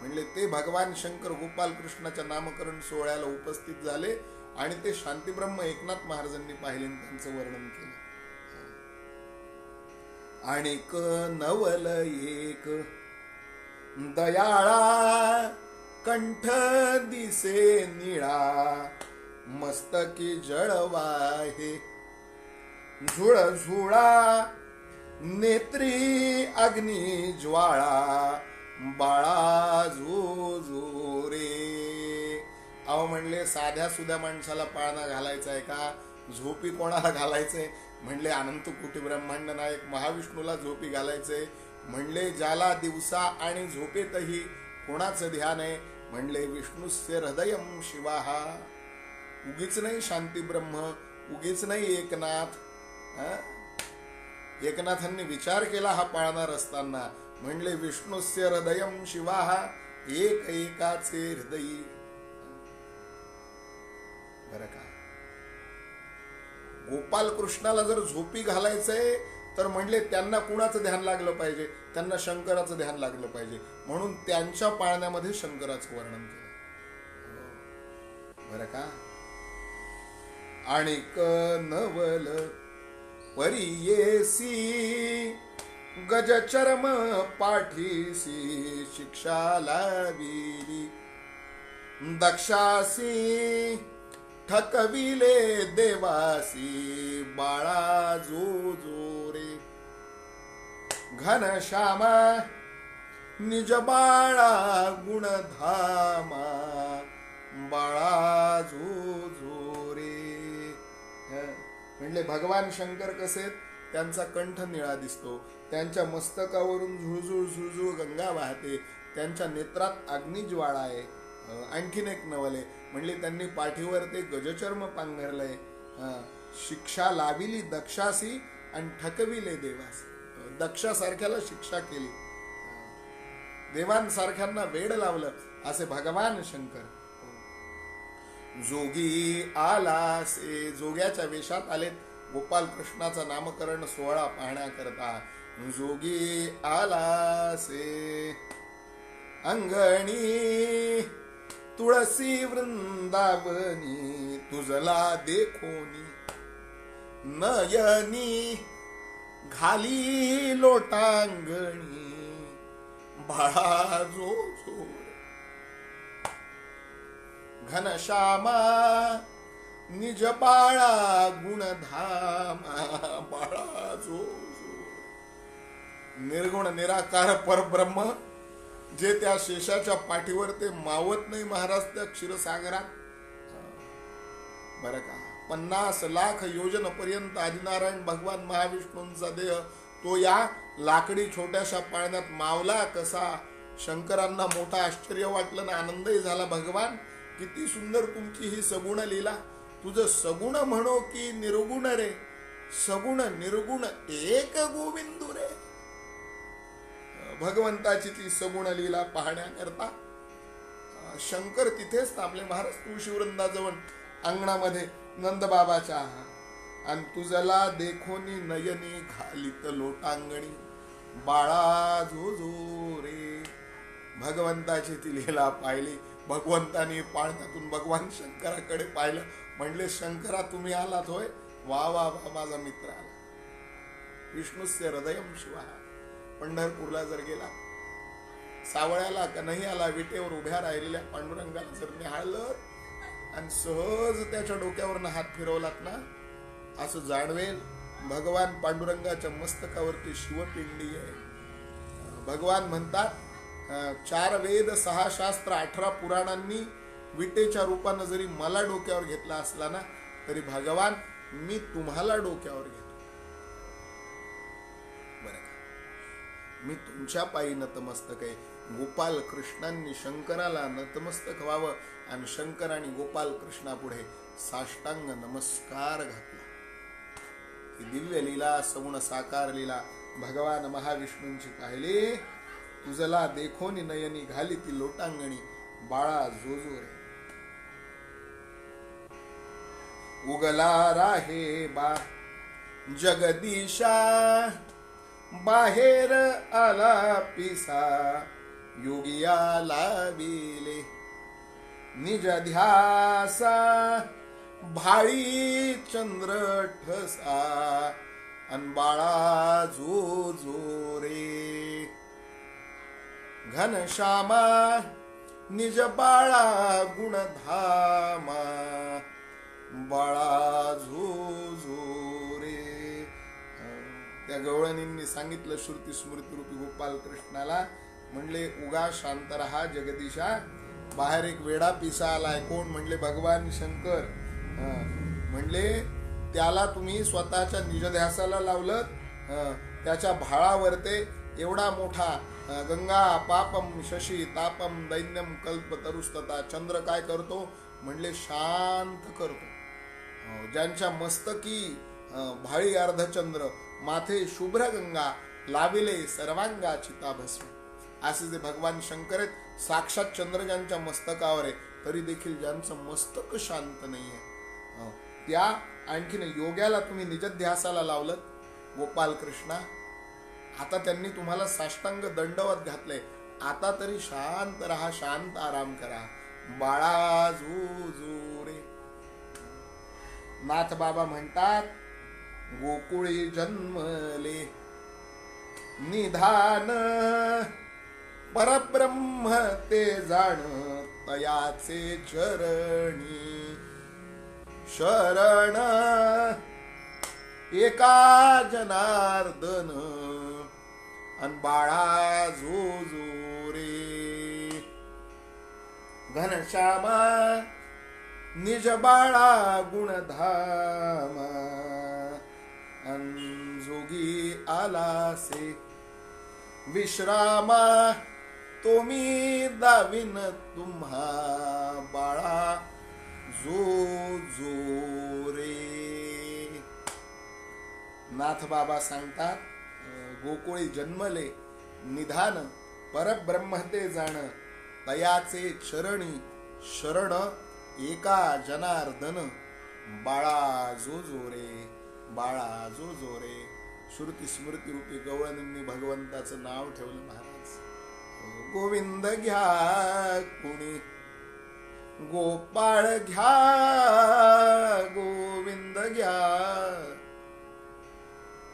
म्हणले ते भगवान शंकर गोपाल कृष्णाच्या नामकरण सोहळ्याला उपस्थित झाले आणि ते शांतीब्रह्म एकनाथ महाराजांनी पाहिले, त्यांचं वर्णन केलं. आणिक नवल एक दयाळा कंठ दिसे निळा मस्तकी जळवाहे झुळझुळा नेत्री अग्नी ज्वाळा बाळा जो जो रे. अहो म्हणले साध्या सुध्या माणसाला पाळणा घालायचा आहे का? झोपी कोणाला घालायचंय? म्हणले अनंत कोटी ब्रह्मांड नायक महाविष्णूला झोपी घालायचंय. म्हणले ज्याला दिवसा आणि झोपेतही कोणाचं ध्यान आहे? म्हणले विष्णुस्य हृदयम शिवाहा. उगीच नाही शांती ब्रह्म, उगीच नाही एकनाथ. एकनाथांनी विचार केला हा पाळणार असताना. म्हणले विष्णुस्य हृदयम शिवाहा, एक एकाचे हृदयी. बरं का, गोपाल कृष्णाला जर झोपी घालायचंय तर म्हणले त्यांना कुणाचं ध्यान लागलं पाहिजे? त्यांना शंकराचं ध्यान लागलं पाहिजे. म्हणून त्यांच्या पाळण्यामध्ये शंकराचं वर्णन केलं. बरं का. आणिक नवल परियेसी गजचर्म पाठीसी शिक्षा लाविली दक्षासी ठकविले देवासी बाळा जो जो रे. घनश्यामा निज बाळा गुणधामा बाळा जो जो रे. म्हणले भगवान शंकर कसे आहेत? त्यांचा कंठ निळा दिसतो, त्यांच्या मस्तकावरून झुळझुळ झुळझुळ गंगा वाहते, त्यांच्या नेत्रात अग्निज्वाळा आहे. आणखीन एक नवल आहे, म्हणले त्यांनी पाठीवर ते गजचर्म पांघरलंय. शिक्षा लाविली दक्षासी आणि ठकविले देवासी. दक्षासारख्याला शिक्षा केली, देवांसारख्यांना वेड लावलं, असे भगवान शंकर. जोगी आलासे, जोग्याच्या वेशात आलेत गोपाल कृष्णाचा नामकरण सोहळा पाहण्याकरता. जोगी आलासे अंगणी तुळसी वृंदावनी, तुझला देखोनी नयनी घाली लोटांगणी. बाळा जो जो घनश्यामा निज बाळा गुणधामा. बाळा जो जो निर्गुण निराकार परब्रह्म, जे त्या शेषाच्या पाठीवर ते मावत नाही महाराज त्या क्षीरसागरात. बरं का, 50 लाख योजन पर्यंत आदिनारायण भगवान महाविष्णूंचा देह तो या लाकडी छोट्याशा पाळण्यात मावला कसा? शंकरांना मोठा आश्चर्य वाटलं ना, आनंदही झाला. भगवान किती सुंदर तुमची ही सगुण लीला. तुझं सगुण म्हणो की निर्गुण रे, सगुण निर्गुण एक गोविंदू रे. भगवंताची ती सगुण लीला पाहण्याकरता शंकर तिथेच थांबले महाराज तुळशीवृंदाजवळ अंगणामध्ये नंदबाबाच्या. आणि तुझला देखोनी नयनी घालित लोटांगणी. बाळा जो जो रे. भगवंताची ती लीला पाहिली. भगवंतानी पाळण्यातून भगवान शंकराकडे पाहिलं, म्हणले शंकरा तुम्ही आलात होय, वा वा वा माझा मित्र आला. विष्णुस्य हृदयम शिवा. पंढरपूरला जर गेला, सावळ्याला का नाही आला, विटेवर उभ्या राहिलेल्या पांडुरंगाला जर निहाळलं आणि सहज त्याच्या डोक्यावरनं हात फिरवलात ना, असं जाणवेल भगवान पांडुरंगाच्या मस्तकावरती शिवपिंडी आहे. भगवान म्हणतात 4 वेद 6 शास्त्र 18 पुराणांनी विटेच्या रूपानं जरी मला डोक्यावर घेतला असला ना, तरी भगवान मी तुम्हाला डोक्यावर घेतो. बरं का, मी तुमच्या पायी नतमस्तक आहे. गोपाल कृष्णांनी शंकराला नतमस्तक व्हावं आणि शंकर आणि गोपाल कृष्णापुढे साष्टांग नमस्कार घातला. ही दिव्य लीला, सगुण साकार लीला भगवान महाविष्णूंची पाहिली. तुझला देखोनी नयनी घाली ती लोटांगणी. बाळा जो जो रे. उगला राहे बा जगदीशा, बाहेर आला पिसा, योगिया लाविले निज ध्यासा, भाळी चंद्र ठसा, अन बाळा जो जो रे. घनश्यामा निज बाळा गुणधामा, बाळा झो झो रे. त्या गवळणींनी सांगितलं श्रुती स्मृती रूपी गोपाल कृष्णाला, म्हणले उगा शांत रहा जगदीशा, बाहेर एक वेडा पिसा आलाय. कोण? म्हणले भगवान शंकर. म्हणले त्याला तुम्ही स्वतःच्या निजध्यासाला लावलं, त्याच्या भाळावर ते एवढा मोठा गंगा पापम शशी तापम दैन्यम कल्प तरुस्तता. चंद्र काय करतो? म्हणले शांत करतो. ज्यांच्या मस्तकी भाळी अर्धचंद्र, माथे शुभ्र गंगा, लाविले सर्वांगा चिताभस्म. असे जे भगवान शंकर आहेत, साक्षात चंद्र ज्यांच्या मस्तकावर आहे, तरी देखील ज्यांचं मस्तक शांत नाहीये, त्या आणखीन योग्याला तुम्ही निजध्यासाला लावलं गोपाल कृष्णा. आता त्यांनी तुम्हाला साष्टांग दंडवत घातले. आता तरी शांत रहा, शांत आराम करा. बाळा जो जो रे. नाथ बाबा म्हणतात, गोकुळी जन्मले निधान, परब्रह्म ते जाण तयाचे चरणी. शरण एका जनार्दन, अन बाळा जो जो रे. घनश्यामा निज बाळा गुणधामा. जोगी आलासे, विश्रामा तुम्ही दाविन तुम्हा बाळा जो जो रे. नाथ बाबा सांगतात, गोकुळी जन्मले निधान परब्रह्म ते जाण, तयाचे चरणी शरण एका जनार्दन, बाळा जो जो रे, बाळा जो जो रे. श्रुती स्मृती रूपी गवळणींनी भगवंताचं नाव ठेवलं महाराज. गोविंद घ्या कुणी, गोपाळ घ्या, गोविंद घ्या.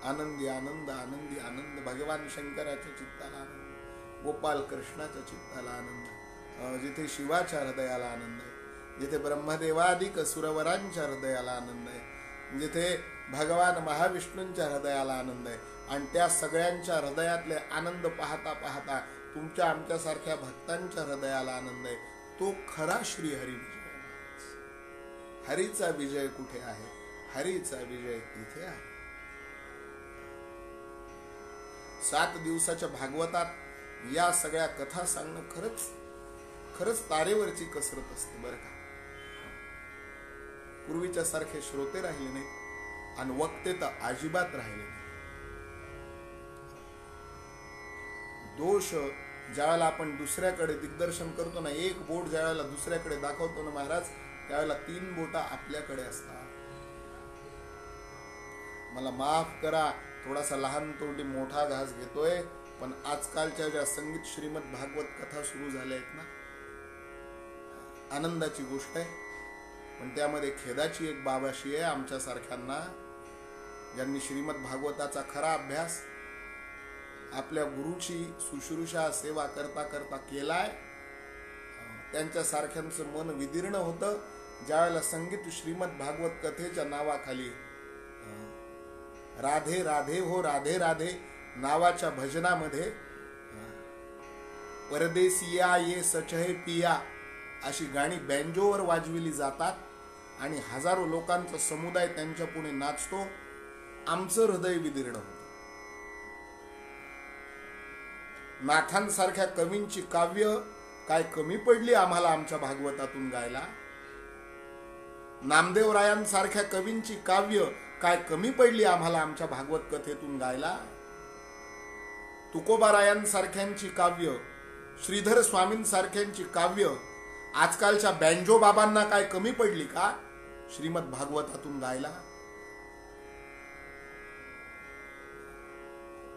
आनंदी आनंद, आनंदी आनंद. भगवान शंकराच्या चित्ताला आनंद, गोपाल कृष्णाच्या चित्ताला आनंद. जिथे शिवाच्या हृदयाला आनंद आहे, जिथे ब्रह्मदेवादिक सुरवरांच्या हृदयाला आनंद आहे, जिथे भगवान महाविष्णूंच्या हृदयाला आनंद आहे, आणि त्या सगळ्यांच्या हृदयातले आनंद पाहता पाहता तुमच्या आमच्यासारख्या भक्तांच्या हृदयाला आनंद आहे, तो खरा श्री हरी विजय. हरीचा विजय कुठे आहे? हरीचा विजय इथे आहे. 7 दिवसाच्या भागवतात या सगळ्या कथा सांगणं खरंच खरंच तारेवरची कसरत असते बरं का. पूर्वीच्या सारखे श्रोते राहिले नाहीत आणि वक्ते तर अजिबात राहिले नाही. दोष ज्यावेळेला आपण दुसऱ्याकडे दिग्दर्शन करतो ना, एक बोट ज्यावेळेला दुसऱ्याकडे दाखवतो ना महाराज, त्यावेळेला 3 बोटा आपल्याकडे असतात. मला माफ करा, थोडासा लहान तोंडी मोठा घास घेतोय, पण आजकालच्या ज्या संगीत श्रीमद भागवत कथा सुरू झाल्या आहेत ना, आनंदाची गोष्ट आहे, पण त्यामध्ये खेदाची एक बाब अशी आहे आमच्या सारख्यांना, ज्यांनी श्रीमद भागवताचा खरा अभ्यास आपल्या गुरुची शुश्रूषा सेवा करता करता केलाय, त्यांच्या सारख्यांचं मन विदीर्ण होतं ज्यावेळेला संगीत श्रीमद भागवत कथेच्या नावाखाली राधे राधे हो राधे राधे नावाच्या भजनामध्ये परदेसिया ये सचहे पिया अशी गाणी बँजोवर वाजविली जातात आणि हजारो लोकांचा समुदाय त्यांच्या पुढे नाचतो. आमचं हृदय विदीर्ण होतं. नाथांसारख्या कवींची काव्य काय कमी पडली आम्हाला आमच्या भागवतातून गायला? नामदेवरायांसारख्या कवींची काव्य काय कमी पडली आम्हाला आमच्या भागवत कथेतून गायला? तुकोबारायांसारख्यांची काव्य, श्रीधर स्वामींसारख्यांची काव्य आजकालच्या बँजो बाबांना काय कमी पडली का श्रीमद भागवतातून गायला?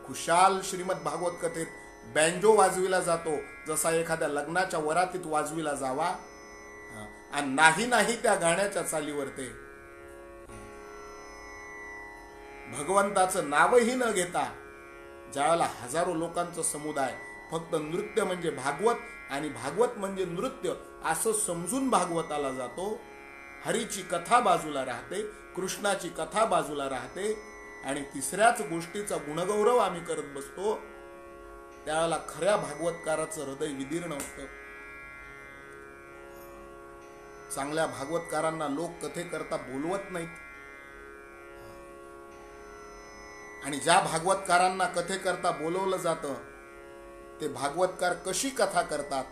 खुशाल श्रीमद भागवत कथेत बँजो वाजविला जातो जसा एखाद्या लग्नाच्या वरातीत वाजविला जावा, आणि नाही नाही त्या गाण्याच्या चालीवर ते भगवंताचं नावही न घेता ज्यावेळेला हजारो लोकांचा समुदाय फक्त नृत्य म्हणजे भागवत आणि भागवत म्हणजे नृत्य असं समजून भागवताला जातो, हरीची कथा बाजूला राहते, कृष्णाची कथा बाजूला राहते आणि तिसऱ्याच गोष्टीचा गुणगौरव आम्ही करत बसतो, त्यावेळेला खऱ्या भागवतकाराचं हृदय विदीर्ण होतं. चांगल्या भागवतकारांना लोक कथेकरता बोलवत नाहीत, आणि ज्या भागवतकारांना कथेकरता बोलवलं जातं ते भागवतकार कशी कथा करतात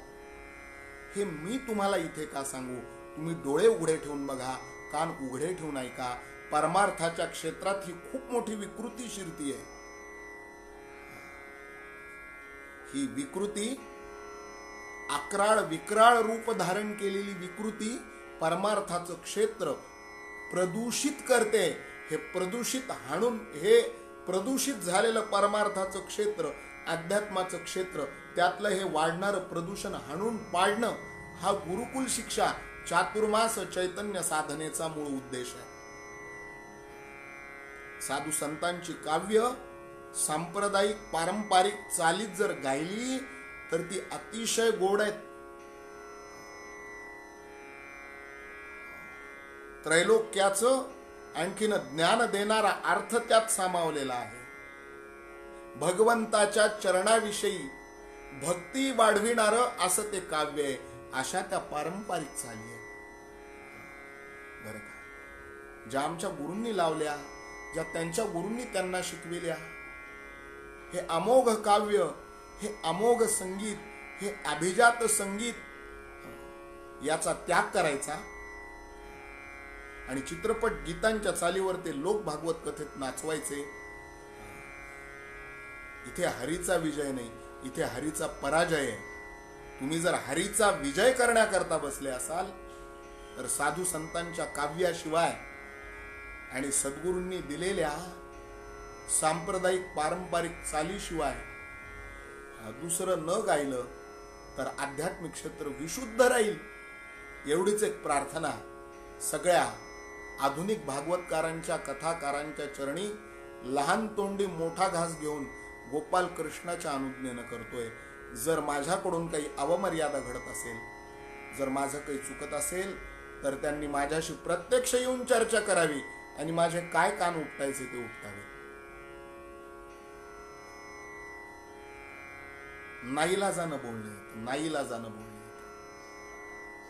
हे मी तुम्हाला इथे का सांगू? तुम्ही डोळे उघडे ठेवून बघा, कान उघडे ठेवून ऐका. परमार्थाच्या क्षेत्रात ही खूप मोठी विकृती शिरती आहे. ही विकृती अक्राळ विक्राळ रूप धारण केलेली विकृती परमार्थाचं क्षेत्र प्रदूषित करते. हे प्रदूषित हाणून, हे प्रदूषित झालेलं परमार्थाचं क्षेत्र, अध्यात्माचं क्षेत्र, त्यातलं हे वाढणारं प्रदूषण हाणून पाडणं हा गुरुकुल शिक्षा चातुर्मास चैतन्य साधनेचा मूळ उद्देश आहे. साधू संतांची काव्य सांप्रदायिक पारंपरिक चालीत जर गायली तर ती अतिशय गोड आहेत. त्रैलोक्याचं आणखीन ज्ञान देणारा अर्थ त्यात सामावलेला आहे. भगवंताच्या चरणाविषयी भक्ती वाढविणारं असं ते काव्य आहे. अशा त्या पारंपरिक चाली आहे बरं का, ज्या आमच्या गुरूंनी लावल्या, ज्या त्यांच्या गुरूंनी त्यांना शिकविल्या, हे अमोघ काव्य, हे अमोघ संगीत, हे अभिजात संगीत, याचा त्याग करायचा आणि चित्रपट गीतांच्या चालीवर ते लोक भागवत कथेत नाचवायचे. इथे हरीचा विजय नाही, इथे हरीचा पराजय आहे. तुम्ही जर हरीचा विजय करण्याकरता बसले असाल तर साधू संतांच्या काव्याशिवाय आणि सद्गुरूंनी दिलेल्या सांप्रदायिक पारंपरिक चालीशिवाय दुसरं न गायलं तर आध्यात्मिक क्षेत्र विशुद्ध राहील. एवढीच एक प्रार्थना सगळ्या आधुनिक भागवतकारांच्या कथाकारांच्या चरणी लहान तोंडी मोठा घास घेऊन गोपाल कृष्णाच्या अनुज्ञेनं करतोय. जर माझ्याकडून काही अवमर्यादा घडत असेल, जर माझं काही चुकत असेल तर त्यांनी माझ्याशी प्रत्यक्ष येऊन चर्चा करावी आणि माझे काय कान उपटायचे ते उपटावे. नाईलाजानं बोलणे, नाईलाजानं बोलणे.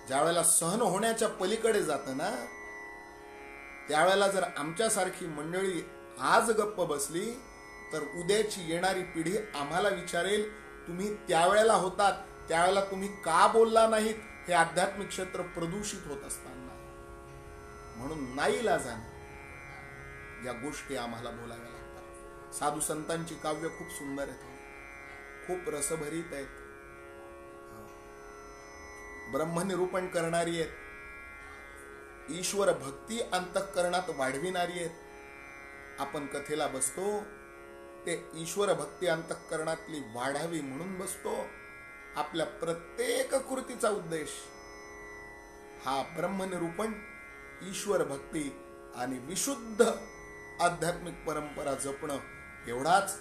ज्यावेळेला सहन होण्याच्या पलीकडे जातं ना, त्यावेळेला जर आमच्यासारखी मंडळी आज गप्प बसली तर उद्याची येणारी पिढी आम्हाला विचारेल, तुम्ही त्यावेळेला होतात, त्यावेळेला तुम्ही का बोलला नाहीत. हे आध्यात्मिक क्षेत्र प्रदूषित होत असताना. म्हणून नाईलाजानं या गोष्टी आम्हाला बोलाव्या लागतात. साधू संतांची काव्य खूप सुंदर आहेत, खूप रसभरीत आहेत, ब्रह्मनिरूपण करणारी आहेत, ईश्वर भक्ती अंतःकरणात वाढविणारी आहेत. आपण कथेला बसतो ते ईश्वर भक्ती अंतःकरणातली वाढावी म्हणून बसतो. आपल्या प्रत्येक कृतीचा उद्देश हा ब्रह्मनिरूपण, ईश्वर भक्ती आणि विशुद्ध आध्यात्मिक परंपरा जपणं एवढाच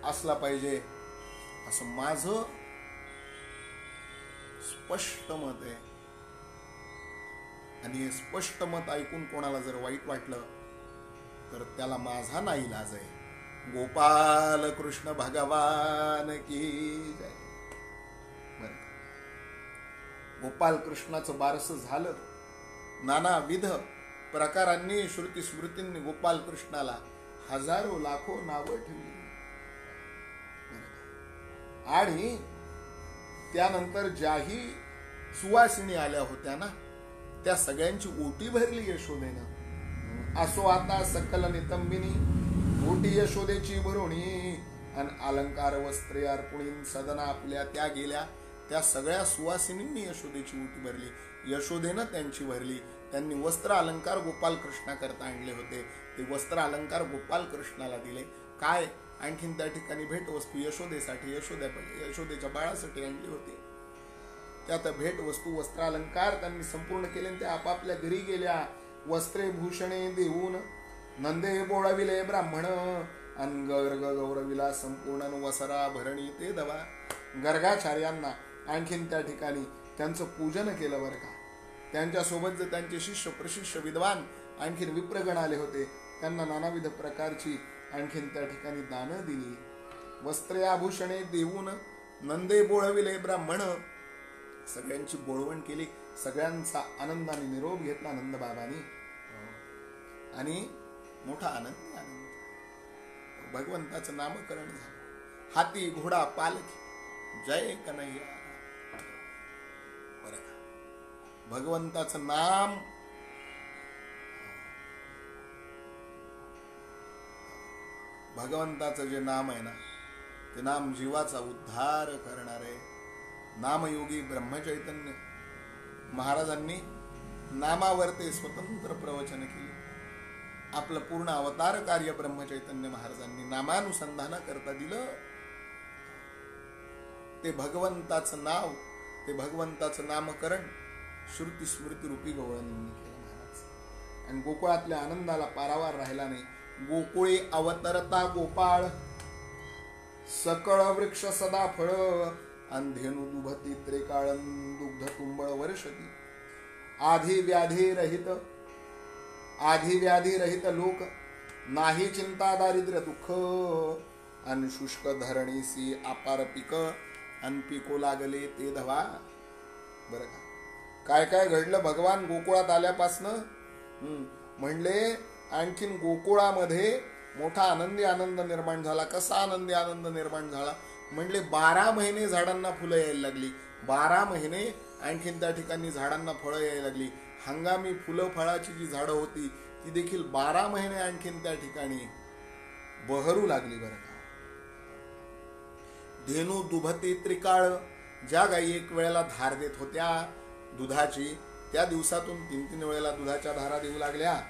असला पाहिजे, असं माझं स्पष्ट मत आहे. आणि हे स्पष्ट मत ऐकून कोणाला जर वाईट वाटलं तर त्याला माझा नाईलाज आहे. गोपाल कृष्ण भगवान की जय. गोपाल कृष्णाचं बारसं झालं. नानाविध प्रकारांनी श्रुती स्मृतींनी गोपाल कृष्णाला हजारो लाखो नावं ठेवली. आणि त्यानंतर ज्याही सुवासिनी आल्या होत्या ना, त्या सगळ्यांची ओटी भरली यशोदेनं. असो आता सकल नितंबिनी ओटी यशोदेची भरोणी, आणि अलंकार वस्त्रे अर्पुणीन सदना आपल्या त्या गेल्या. त्या सगळ्या सुवासिनींनी यशोदेची ओटी भरली, यशोदेनं त्यांची भरली. त्यांनी वस्त्र अलंकार गोपाल कृष्णाकरता आणले होते, ते वस्त्र अलंकार गोपाल कृष्णाला दिले. काय आणखीन त्या ठिकाणी भेट वस्तू यशोदेसाठी, यशोदेच्या बाळासाठी आणली होती. त्यात भेट वस्तू वस्त्र अलंकार त्यांनी संपूर्ण केले. त्या आपापल्या घरी गेल्या. वस्त्रे भूषणे देऊन नंदे बोळविले ब्राह्मण, अन गर्ग गौरविला संपूर्ण वसरा भरणी ते दवा. गर्गाचार्यांना आणखीन त्या ठिकाणी त्यांचं पूजन केलं बरं का. त्यांच्यासोबत जे त्यांचे शिष्य प्रशिष्य विद्वान आणखीन विप्रगण आले होते, त्यांना नानाविध प्रकारची आणखीन त्या ठिकाणी दानं दिली. वस्त्रे आभूषणे देऊन नंदे बोळविले ब्राह्मण, सगळ्यांची बोळवण केली. सगळ्यांचा आनंदाने निरोप घेतला नंदबाबांनी. आणि मोठा आनंद भगवंताचं नामकरण झालं. हाती घोडा पालखी जय कन्हैया. बरं का, भगवंताचं नाम भगवंताचं जे नाम आहे ना, ते नाम जीवाचा उद्धार करणार आहे. नामयोगी ब्रह्मचैतन्य महाराजांनी नामावर ते स्वतंत्र प्रवचन केले. आपलं पूर्ण अवतार कार्य ब्रह्मचैतन्य महाराजांनी नामानुसंधाना करता दिलं. ते भगवंताचं नाव, ते भगवंताचं नामकरण श्रुती स्मृती रूपी गवळणींनी केलं महाराज. आणि गोकुळातल्या आनंदाला पारावार राहिला नाही. गोकुळे अवतरता गोपाळ, सकळ वृक्ष सदा फळ, अंधेनु दुभती त्रेकाळन दुग्ध तुंबळ वर्षती. आधी व्याधी रहित लोक, नाही चिंता दारिद्र्य दुःख, अन शुष्क धरणीसी अपार पिक, अन पिको लागले ते धवा. बरं का, काय काय घडलं भगवान गोकुळात आल्यापासनं. म्हणले आणखीन गोकुळामध्ये मोठा आनंदी आनंद निर्माण झाला. कसा आनंदी आनंद निर्माण झाला म्हणले 12 महिने झाडांना फुलं यायला लागली. 12 महिने आणखीन त्या ठिकाणी झाडांना फळं यायला लागली. हंगामी फुलं फळाची जी झाडं होती ती देखील 12 महिने आणखीन त्या ठिकाणी बहरू लागली. बरं का, धेनू दुभते त्रिकाळ, ज्या गायी एक वेळेला धार देत होत्या दुधाची, त्या दिवसातून 3-3 वेळेला दुधाच्या धारा देऊ लागल्या.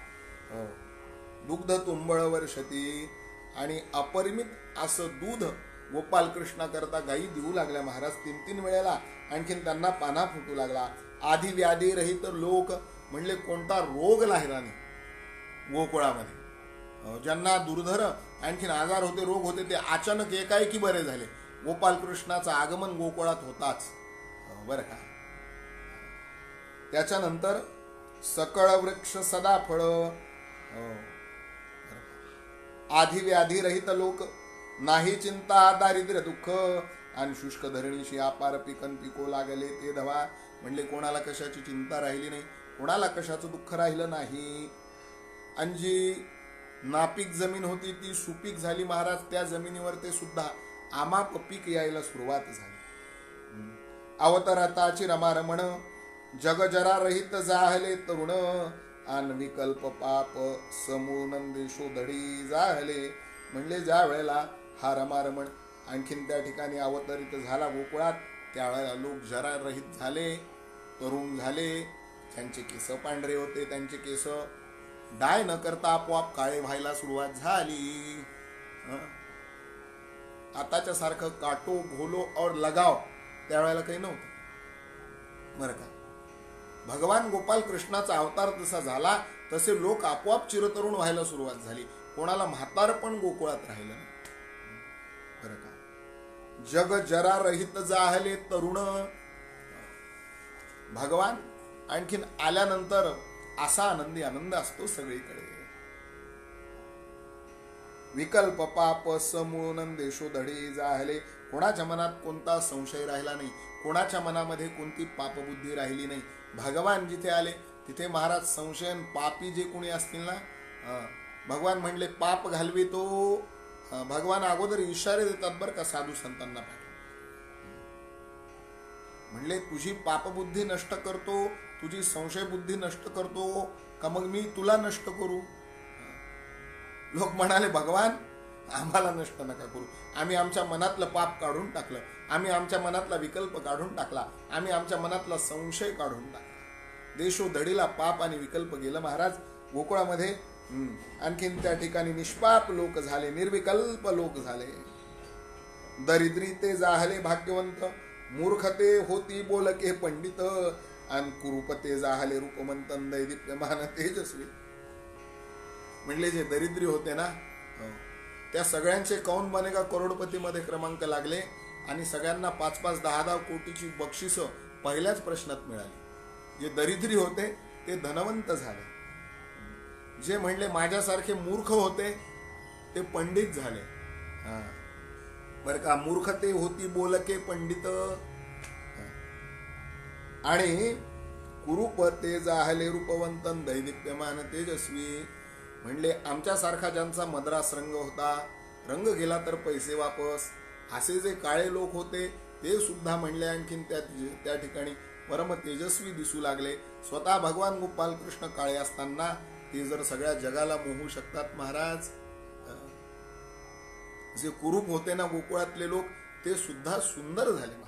दुग्ध तुंबळ वर्षती, आणि अपरिमित असं दूध गोपाल कृष्णा करता गायी देऊ लागल्या महाराज. 3-3 वेळेला आणखीन त्यांना पाना फुटू लागला. आधी व्याधी रहित लोक, म्हणले कोणता रोग राहिला नाही गोकुळामध्ये. ज्यांना दुर्धर आणखीन आजार होते, रोग होते, ते अचानक एकाएकी बरे झाले. गोपाल कृष्णाचं आगमन गोकुळात होताच. बरं का, त्याच्यानंतर सकळ वृक्ष सदा फळ, आधी व्याधी रहित लोक, नाही चिंता दारिद्र्य दुःख, आणि शुष्क धरणीशी अपार पिकन पिको लागले ते धवा. म्हणले कोणाला कशाची चिंता राहिली नाही, कोणाला कशाचं दुःख राहिलं नाही. आणि जी नापीक जमीन होती ती सुपीक झाली महाराज. त्या जमिनीवर ते सुद्धा आमाप पीक यायला सुरुवात झाली. अवतरताची रमारमण, जग जरा रहित जाहले तरुण, आन विकल्प पाप समूळ नंदेशो धडी जाहले. म्हणले ज्या वेळेला हा रमारमण आणखीन त्या ठिकाणी अवतरित झाला गोकुळात, त्यावेळेला लोक जरा रहित झाले, तरुण झाले. त्यांचे केस पांढरे होते, त्यांचे केस डाय न करता आपोआप काळे व्हायला सुरुवात झाली. आताच्या सारखं काटो घोलो और लगाव त्यावेळेला काही नव्हतं. बरं का, भगवान गोपाल कृष्णाचा अवतार जसा झाला तसे लोक आपोआप चिरतरुण व्हायला सुरुवात झाली. कोणाला म्हातारपण गोकुळात राहिलं नाही. बरं का, जग जरा रहित जाहले तरुण. भगवान आणखीन आल्यानंतर असा आनंदी आनंद असतो सगळीकडे. विकल्प पाप समूळ नंदेशो धडी जाहले. कोणाच्या मनात कोणता संशय राहिला नाही, कोणाच्या मनामध्ये कोणती पापबुद्धी राहिली नाही. भगवान जिथे आले तिथे महाराज संशयन पापी जे कोणी असतील ना, भगवान म्हणले पाप घालवितो. भगवान अगोदर इशारे देतात बरं का साधू संतांना पाठवून. म्हणले तुझी पापबुद्धी नष्ट करतो, तुझी संशय बुद्धी नष्ट करतो का मग मी तुला नष्ट करू. लोक म्हणाले भगवान आम्हाला नष्ट नका करू, आम्ही आमच्या मनातलं पाप काढून टाकलं, आम्ही आमच्या मनातला विकल्प काढून टाकला, आम्ही आमच्या मनातला संशय काढून टाकला. देशो धडीला पाप आणि विकल्प गेलं महाराज गोकुळामध्ये. आणखीन त्या ठिकाणी निष्पाप लोक झाले, निर्विकल्प लोक झाले. दरिद्री ते जाहले भाग्यवंत, मूर्खते होती बोलके पंडित, आणि कुरूपते जाहले रूपमंतन दैदिप्यमान तेजस्वी. म्हणले जे दरिद्री होते ना त्या सगळ्यांचे कौन बनेगा करोडपती मध्ये क्रमांक लागले आणि सगळ्यांना 5-5, 10-10 कोटीची बक्षिसं पहिल्याच प्रश्नात मिळाली. जे दरिद्री होते ते धनवंत झाले, जे म्हणले माझ्यासारखे मूर्ख होते ते पंडित झाले. बरं का, मूर्खते होती बोलके पंडित, आणि कुरूप ते जाहले रूपवंतन दैदिप्यमान तेजस्वी. म्हणले आमच्यासारखा ज्यांचा मद्रास रंग होता, रंग गेला तर पैसे वापस, असे जे काळे लोक होते ते सुद्धा म्हणले आणखीन त्या ठिकाणी परम तेजस्वी दिसू लागले. स्वतः भगवान गोपाल कृष्ण काळे असताना ते जर सगळ्या जगाला मोहू शकतात महाराज. जे कुरूप होते ना गोकुळातले लोक ते सुद्धा सुंदर झाले महाराज.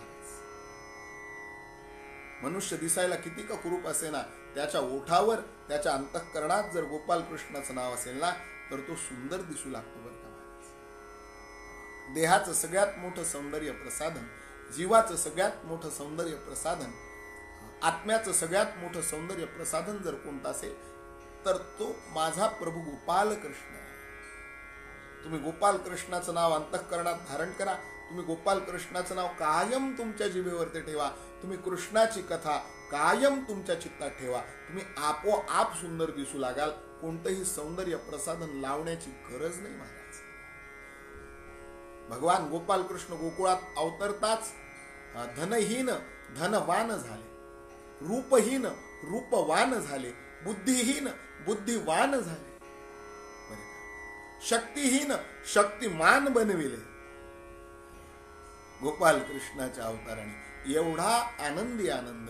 मनुष्य दिसायला किती का कुरूप असे ना, त्याच्या ओठावर त्याच्या अंतःकरणात जर गोपाल कृष्णाचं नाव असेल ना तर तो सुंदर दिसू लागतो बरं का महाराज. देहाचं सगळ्यात मोठं सौंदर्य प्रसाधन, जीवाचं सगळ्यात मोठं सौंदर्य प्रसाधन, आत्म्याचं सगळ्यात मोठं सौंदर्य प्रसाधन जर कोणतं असेल तर तो माझा प्रभू गोपाल कृष्ण आहे. तुम्ही गोपाल कृष्णाचं नाव अंतःकरणात धारण करा, तुम्ही गोपाल कृष्णाचं नाव कायम तुमच्या जिभेवरती ठेवा, तुम्ही कृष्णाची कथा कायम तुमच्या चित्तात ठेवा, तुम्ही आपोआप सुंदर दिसू लागाल. कोणतंही सौंदर्य प्रसाधन लावण्याची गरज नाही महाराज. भगवान गोपाल कृष्ण गोकुळात अवतरताच धनहीन धनवान झाले, रूपहीन रूपवान झाले, बुद्धिहीन बुद्धिवान झाले. शक्तिहीन शक्तिमान बनविले गोपाल कृष्णाच्या अवताराने. एवढा आनंदी आनंद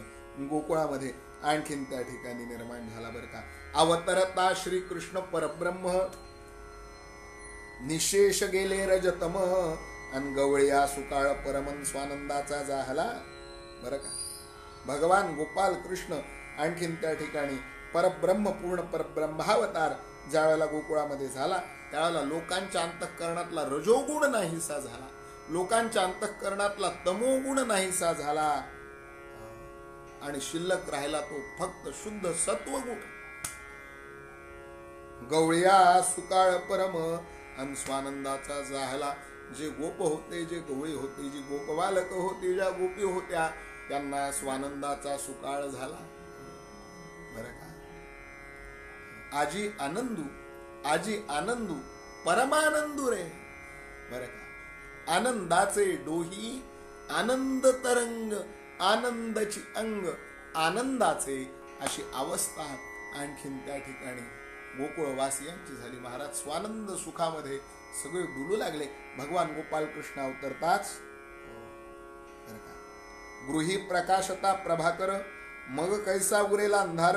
गोकुळामध्ये आणखीन त्या ठिकाणी निर्माण झाला बरं का. अवतरता श्री कृष्ण परब्रह्म निशेष गेले रजतम अन गवळ्या सुकाळ परमन स्वानंदाचा झाला बरं का. भगवान गोपाल कृष्ण आणखीन त्या ठिकाणी परब्रह्म पूर्ण परब्रह्मावतार ज्या वेळेला गोकुळामध्ये झाला त्यावेळेला लोकांच्या अंतःकरणातला रजोगुण नाहीसा झाला, लोकांच्या अंतःकरणातला तमोगुण नाहीसा झाला आणि शिल्लक राहिला तो फक्त शुद्ध सत्वगुण. गवळ्या सुकाळ परम अन स्वानंदाचा झाला. जे गोप होते, जे गवळी होते, जी गोपबालक होती, ज्या गोपी होत्या त्यांना स्वानंदाचा सुकाळ झाला बरं का. आजी आनंदू परमानंदू रे बरं का. आनंदाचे डोही आनंद तरंग आनंदाची अंग आनंदाचे अशी अवस्था आणखीन त्या ठिकाणी गोकुळवासियांची झाली. महाराज स्वानंद सुखामध्ये सगळे डुलू लागले. भगवान गोपाल कृष्ण अवतरताच बरं का. गृही प्रकाशता प्रभाकर मग कैसा उरेला अंधार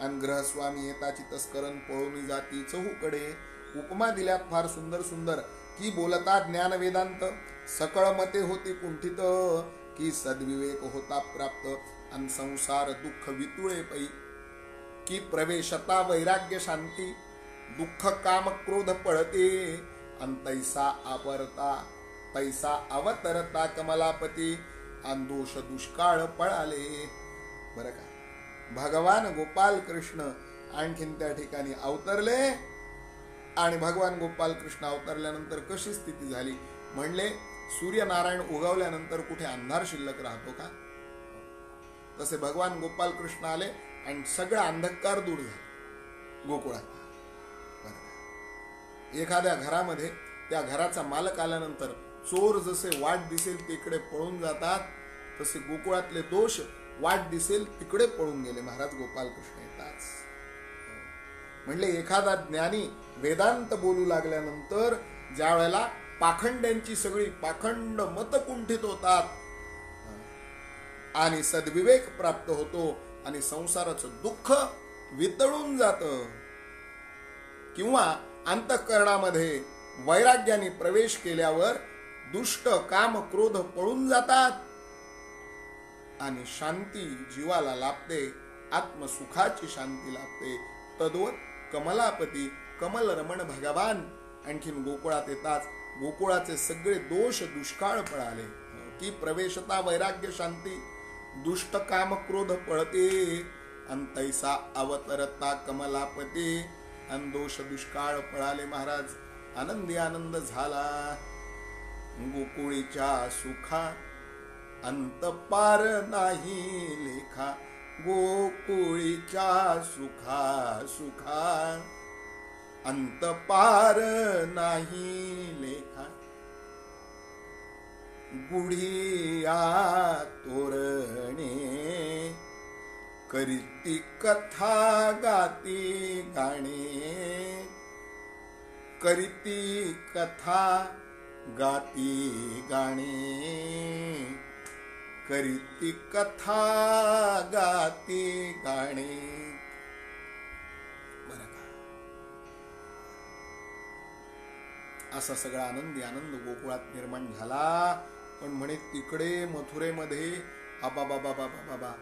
अन ग्रहस्वामी येताची तस्करण पळून जाती चहूकडे. उपमा दिल्यात फार सुंदर सुंदर की बोलता ज्ञान वेदांत सकळ मते होती कुंठित की सद्विवेक होता प्राप्त अन संसार दुःख वितुळे पै की प्रवेशता वैराग्य शांती दुःख काम क्रोध पळते अन तैसा अवतरता कमलापती अन दोष दुष्काळ पळाले बरं का. भगवान गोपाल कृष्ण आणखीन त्या ठिकाणी अवतरले आणि भगवान गोपाल कृष्ण अवतरल्यानंतर कशी स्थिती झाली म्हणले सूर्यनारायण उगवल्यानंतर कुठे अंधार शिल्लक राहतो का. तसे भगवान गोपाल कृष्ण आले आणि सगळा अंधकार दूर झाला गोकुळात. एखाद्या घरामध्ये त्या घराचा मालक आल्यानंतर चोर जसे वाट दिसेल तिकडे पळून जातात तसे गोकुळातले दोष वाट दिसेल तिकडे पळून गेले. महाराज गोपाल कृष्ण येतात म्हणले एखादा ज्ञानी वेदांत बोलू लागल्यानंतर ज्या वेळेला पाखंड्यांची सगळी पाखंड मत कुंठित होतात आणि सद्विवेक प्राप्त होतो आणि संसाराचं दुःख वितळून जातं किंवा अंतःकरणामध्ये वैराग्याने प्रवेश केल्यावर दुष्ट काम क्रोध पळून जातात आणि शांती जीवाला लाभते, आत्मसुखाची शांती लाभते. तद्वत कमलापती कमल रमण भगवान आणखीन गोकुळात येतात. गोकुळाचे सगळे दोष दुष्काळ पळाले की प्रवेशता वैराग्य शांती दुष्ट काम क्रोध पळते अंतैसा अवतरता कमलापती अन दोष दुष्काळ पळाले. महाराज आनंदी आनंद झाला. गोकुळीच्या सुखा अंत पार नाही लेखा गोकुळीच्या सुखा अंत पार नाही लेखा. गुढिया तोरणे करीती कथा गाती गाणे करीती कथा गाती गाणे करीती कथा गाती गाणे बरं का. असा सगळा आनंदी आनंद गोकुळात निर्माण झाला. पण म्हणे तिकडे मथुरेमध्ये बाबा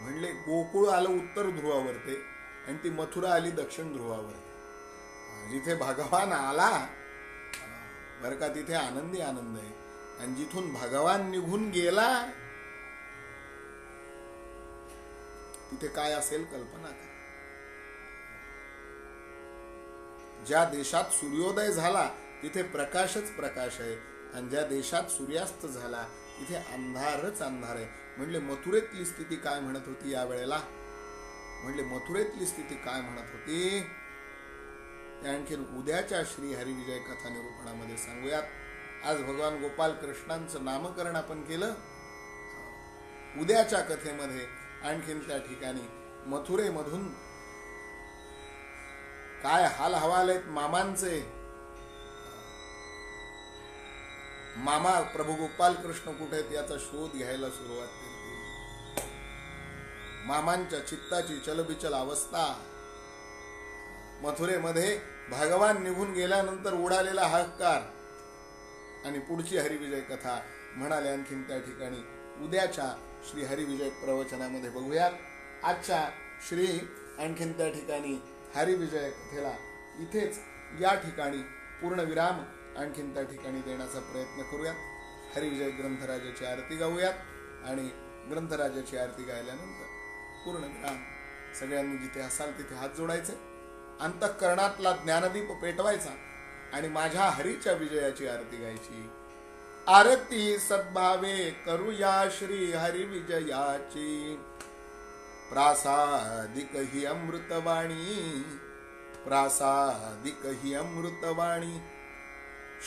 म्हणले गोकुळ आलं उत्तर ध्रुवावरते आणि ती मथुरा आली दक्षिण ध्रुवावरते. जिथे भगवान आला बरं का तिथे आनंदी आनंद आहे आणि जिथून भगवान निघून गेला तिथे काय असेल कल्पना करा. ज्या देशात सूर्योदय झाला तिथे प्रकाशच प्रकाश आहे आणि ज्या देशात सूर्यास्त झाला तिथे अंधारच अंधार आहे. म्हणले मथुरेतली स्थिती काय म्हणत होती यावेळेला म्हणले मथुरेतली स्थिती काय म्हणत होती आणखीन उद्याच्या श्री हरिविजय कथा निरूपणामध्ये सांगूयात. आज भगवान गोपाल कृष्णांचं नामकरण आपण केलं. उद्याच्या कथेमध्ये आणखीन त्या ठिकाणी मथुरेमधून काय हाल हवाल आहेत मामांचे. मामा प्रभू गोपाल कृष्ण कुठे आहेत याचा शोध घ्यायला सुरुवात केली. मामांच्या चित्ताची चलबिचल अवस्था. मथुरेमध्ये भगवान निघून गेल्यानंतर उडालेला हाहाकार. आणि पुढची हरिविजय कथा म्हणाले आणखीन त्या ठिकाणी उद्याच्या श्री हरिविजय प्रवचनामध्ये बघूयात. आजच्या श्री आणखीन त्या ठिकाणी हरिविजय कथेला इथेच या ठिकाणी पूर्णविराम आणखीन त्या ठिकाणी देण्याचा प्रयत्न करूयात. हरिविजय ग्रंथराजाची आरती गाऊयात आणि ग्रंथराजाची आरती गायल्यानंतर पूर्णविराम. सगळ्यांनी जिथे असाल तिथे हात जोडायचे, अंतःकरणातला ज्ञानदीप पेटवायचा आणि माझ्या हरीच्या विजयाची आरती गायची. आरती सद्भावे करूया श्री हरी विजयाची. प्रासादिक ही अमृतवाणी, प्रासादिक ही अमृतवाणी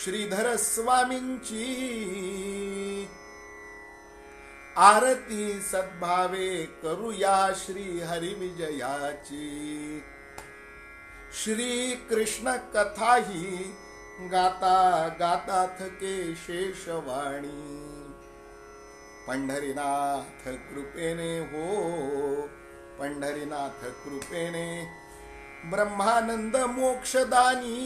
श्रीधर स्वामींची. आरती सद्भावे करूया श्री हरी विजयाची. श्री कृष्ण कथा ही गाता गाता थके शेषवाणी. पंढरीनाथ कृपेने हो, पंढरीनाथ कृपेने ब्रह्मानंद मोक्षदानी.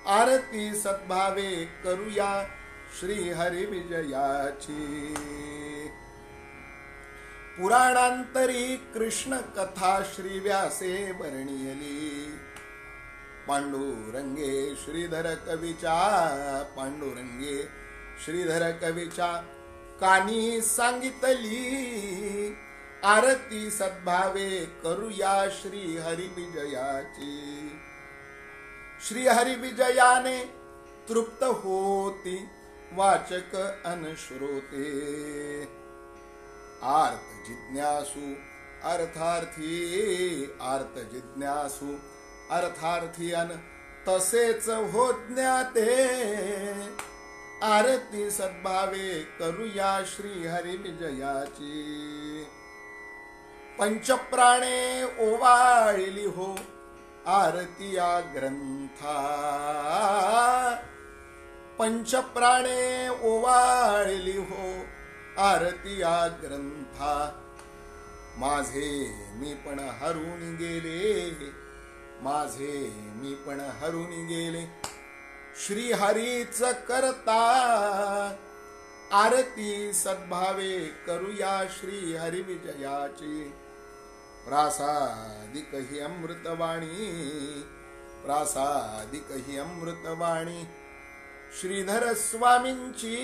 आरती सद्भावे करूया श्री हरी विजयाची. पुराणांतरी कृष्ण कथा श्री व्यासे वर्णियली. पांडुरंगे श्रीधर कवीच्या, पांडुरंगे श्रीधर कवीच्या कानी सांगितली. आरती सद्भावे करूया श्री हरी विजयाची. श्री हरी विजयाने तृप्त होती वाचक अनश्रोते. आर्त जिज्ञासु अर्थार्थी, आर्त जिज्ञासु अर्थार्थी अन तसेच हो ज्ञाते. आरती सद्भावे करूया श्री हरी विजयाची. पंचप्राणे ओवाळली हो आरती या ग्रंथा. पंचप्राणे ओवाळली हो आरती या ग्रंथा. माझे मी पण हरून गेले, माझे मी पण हरून गेले श्री हरीच करता. आरती सद्भावे करूया श्री हरी विजयाची. प्रासादिक ही अमृतवाणी, प्रासादिक ही अमृतवाणी श्रीधर स्वामींची.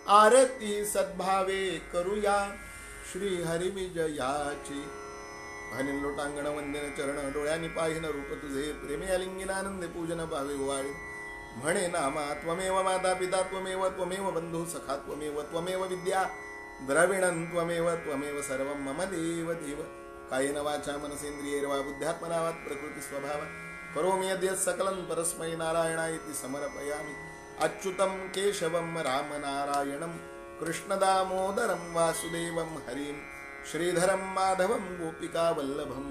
आरती सद्भावे करूया श्री हरी विजयाची. भानीन लोटांगण वंदन चरण डोळ्यांनी पाहिन रूप तुझे. प्रेमे अलिंगिनानंदे पूजन भावे वाळी. म्हणे नामा त्वमेव माता पिता त्वमेव, त्वमेव बंधू सखा त्वमेव, त्वमेव विद्या द्रविणं त्वमेव, त्वमेव सर्वं मम देव देव. कायेन वाचा मनसेंद्रियैर्वा बुद्ध्यात्मना वा प्रकृती स्वभाव करोमि यद्यत् सकलं परस्मै नारायणायति समर्पयामि. अच्युतं केशवं रामनारायणं कृष्णदामोदरं वासुदेवं हरिं श्रीधरं माधवं गोपिकावल्लभं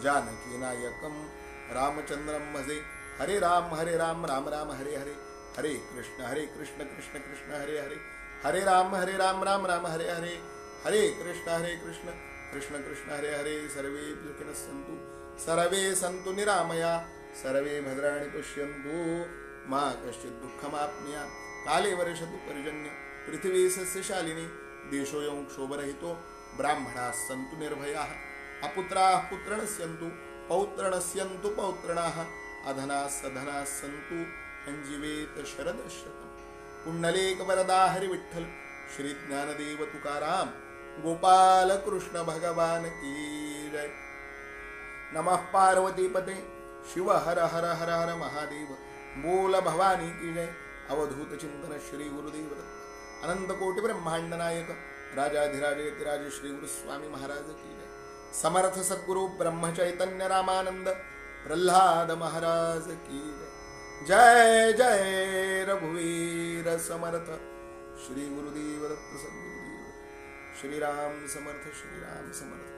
जानकीनायकं रामचन्द्रं भजे. हरे राम राम राम हरे हरे, हरे कृष्ण कृष्ण कृष्ण हरे हरे, हरे राम राम राम हरे हरे, हरे कृष्ण कृष्ण कृष्ण हरे हरे. सर्वे सुखिनः सन्तु, सर्वे सन्तु निरामया, सर्वे भद्राणि पश्यन्तु मा कश्चित् दुःखमाप्नुयात्. काले वर्षतु पर्जन्य पृथिवी सस्यशालिनी. देशोऽयं क्षोभरहितो ब्राह्मणाः सन्तु निर्भयाः. अपुत्राः पुत्रणस्यन्तु, पौत्रणस्यन्तु पौत्रिणाः. अधनाः सधनाः सन्तु जीवेत शरदशतम्. पुंडलीक वरदा हरि विठ्ठल श्री ज्ञानदेव तुकाराम गोपाल कृष्ण भगवान की जय. नमः पार्वती पते शिव हर हर हर हर महादेव. बोल भवानी की जय. अवधूत चिंतन श्री गुरुदेव दत्त. अनंत कोटि ब्रह्मांड नायक राजाधिराज यतिराज श्री गुरु स्वामी महाराज की जय. समर्थ सद्गुरु ब्रह्म चैतन्य रामानंद प्रल्हाद महाराज की जय. जय जय रघुवीर समर्थ श्री गुरुदेव दत्त सद्गुरुदेव. श्री राम समर्थ, श्री राम समर्थ.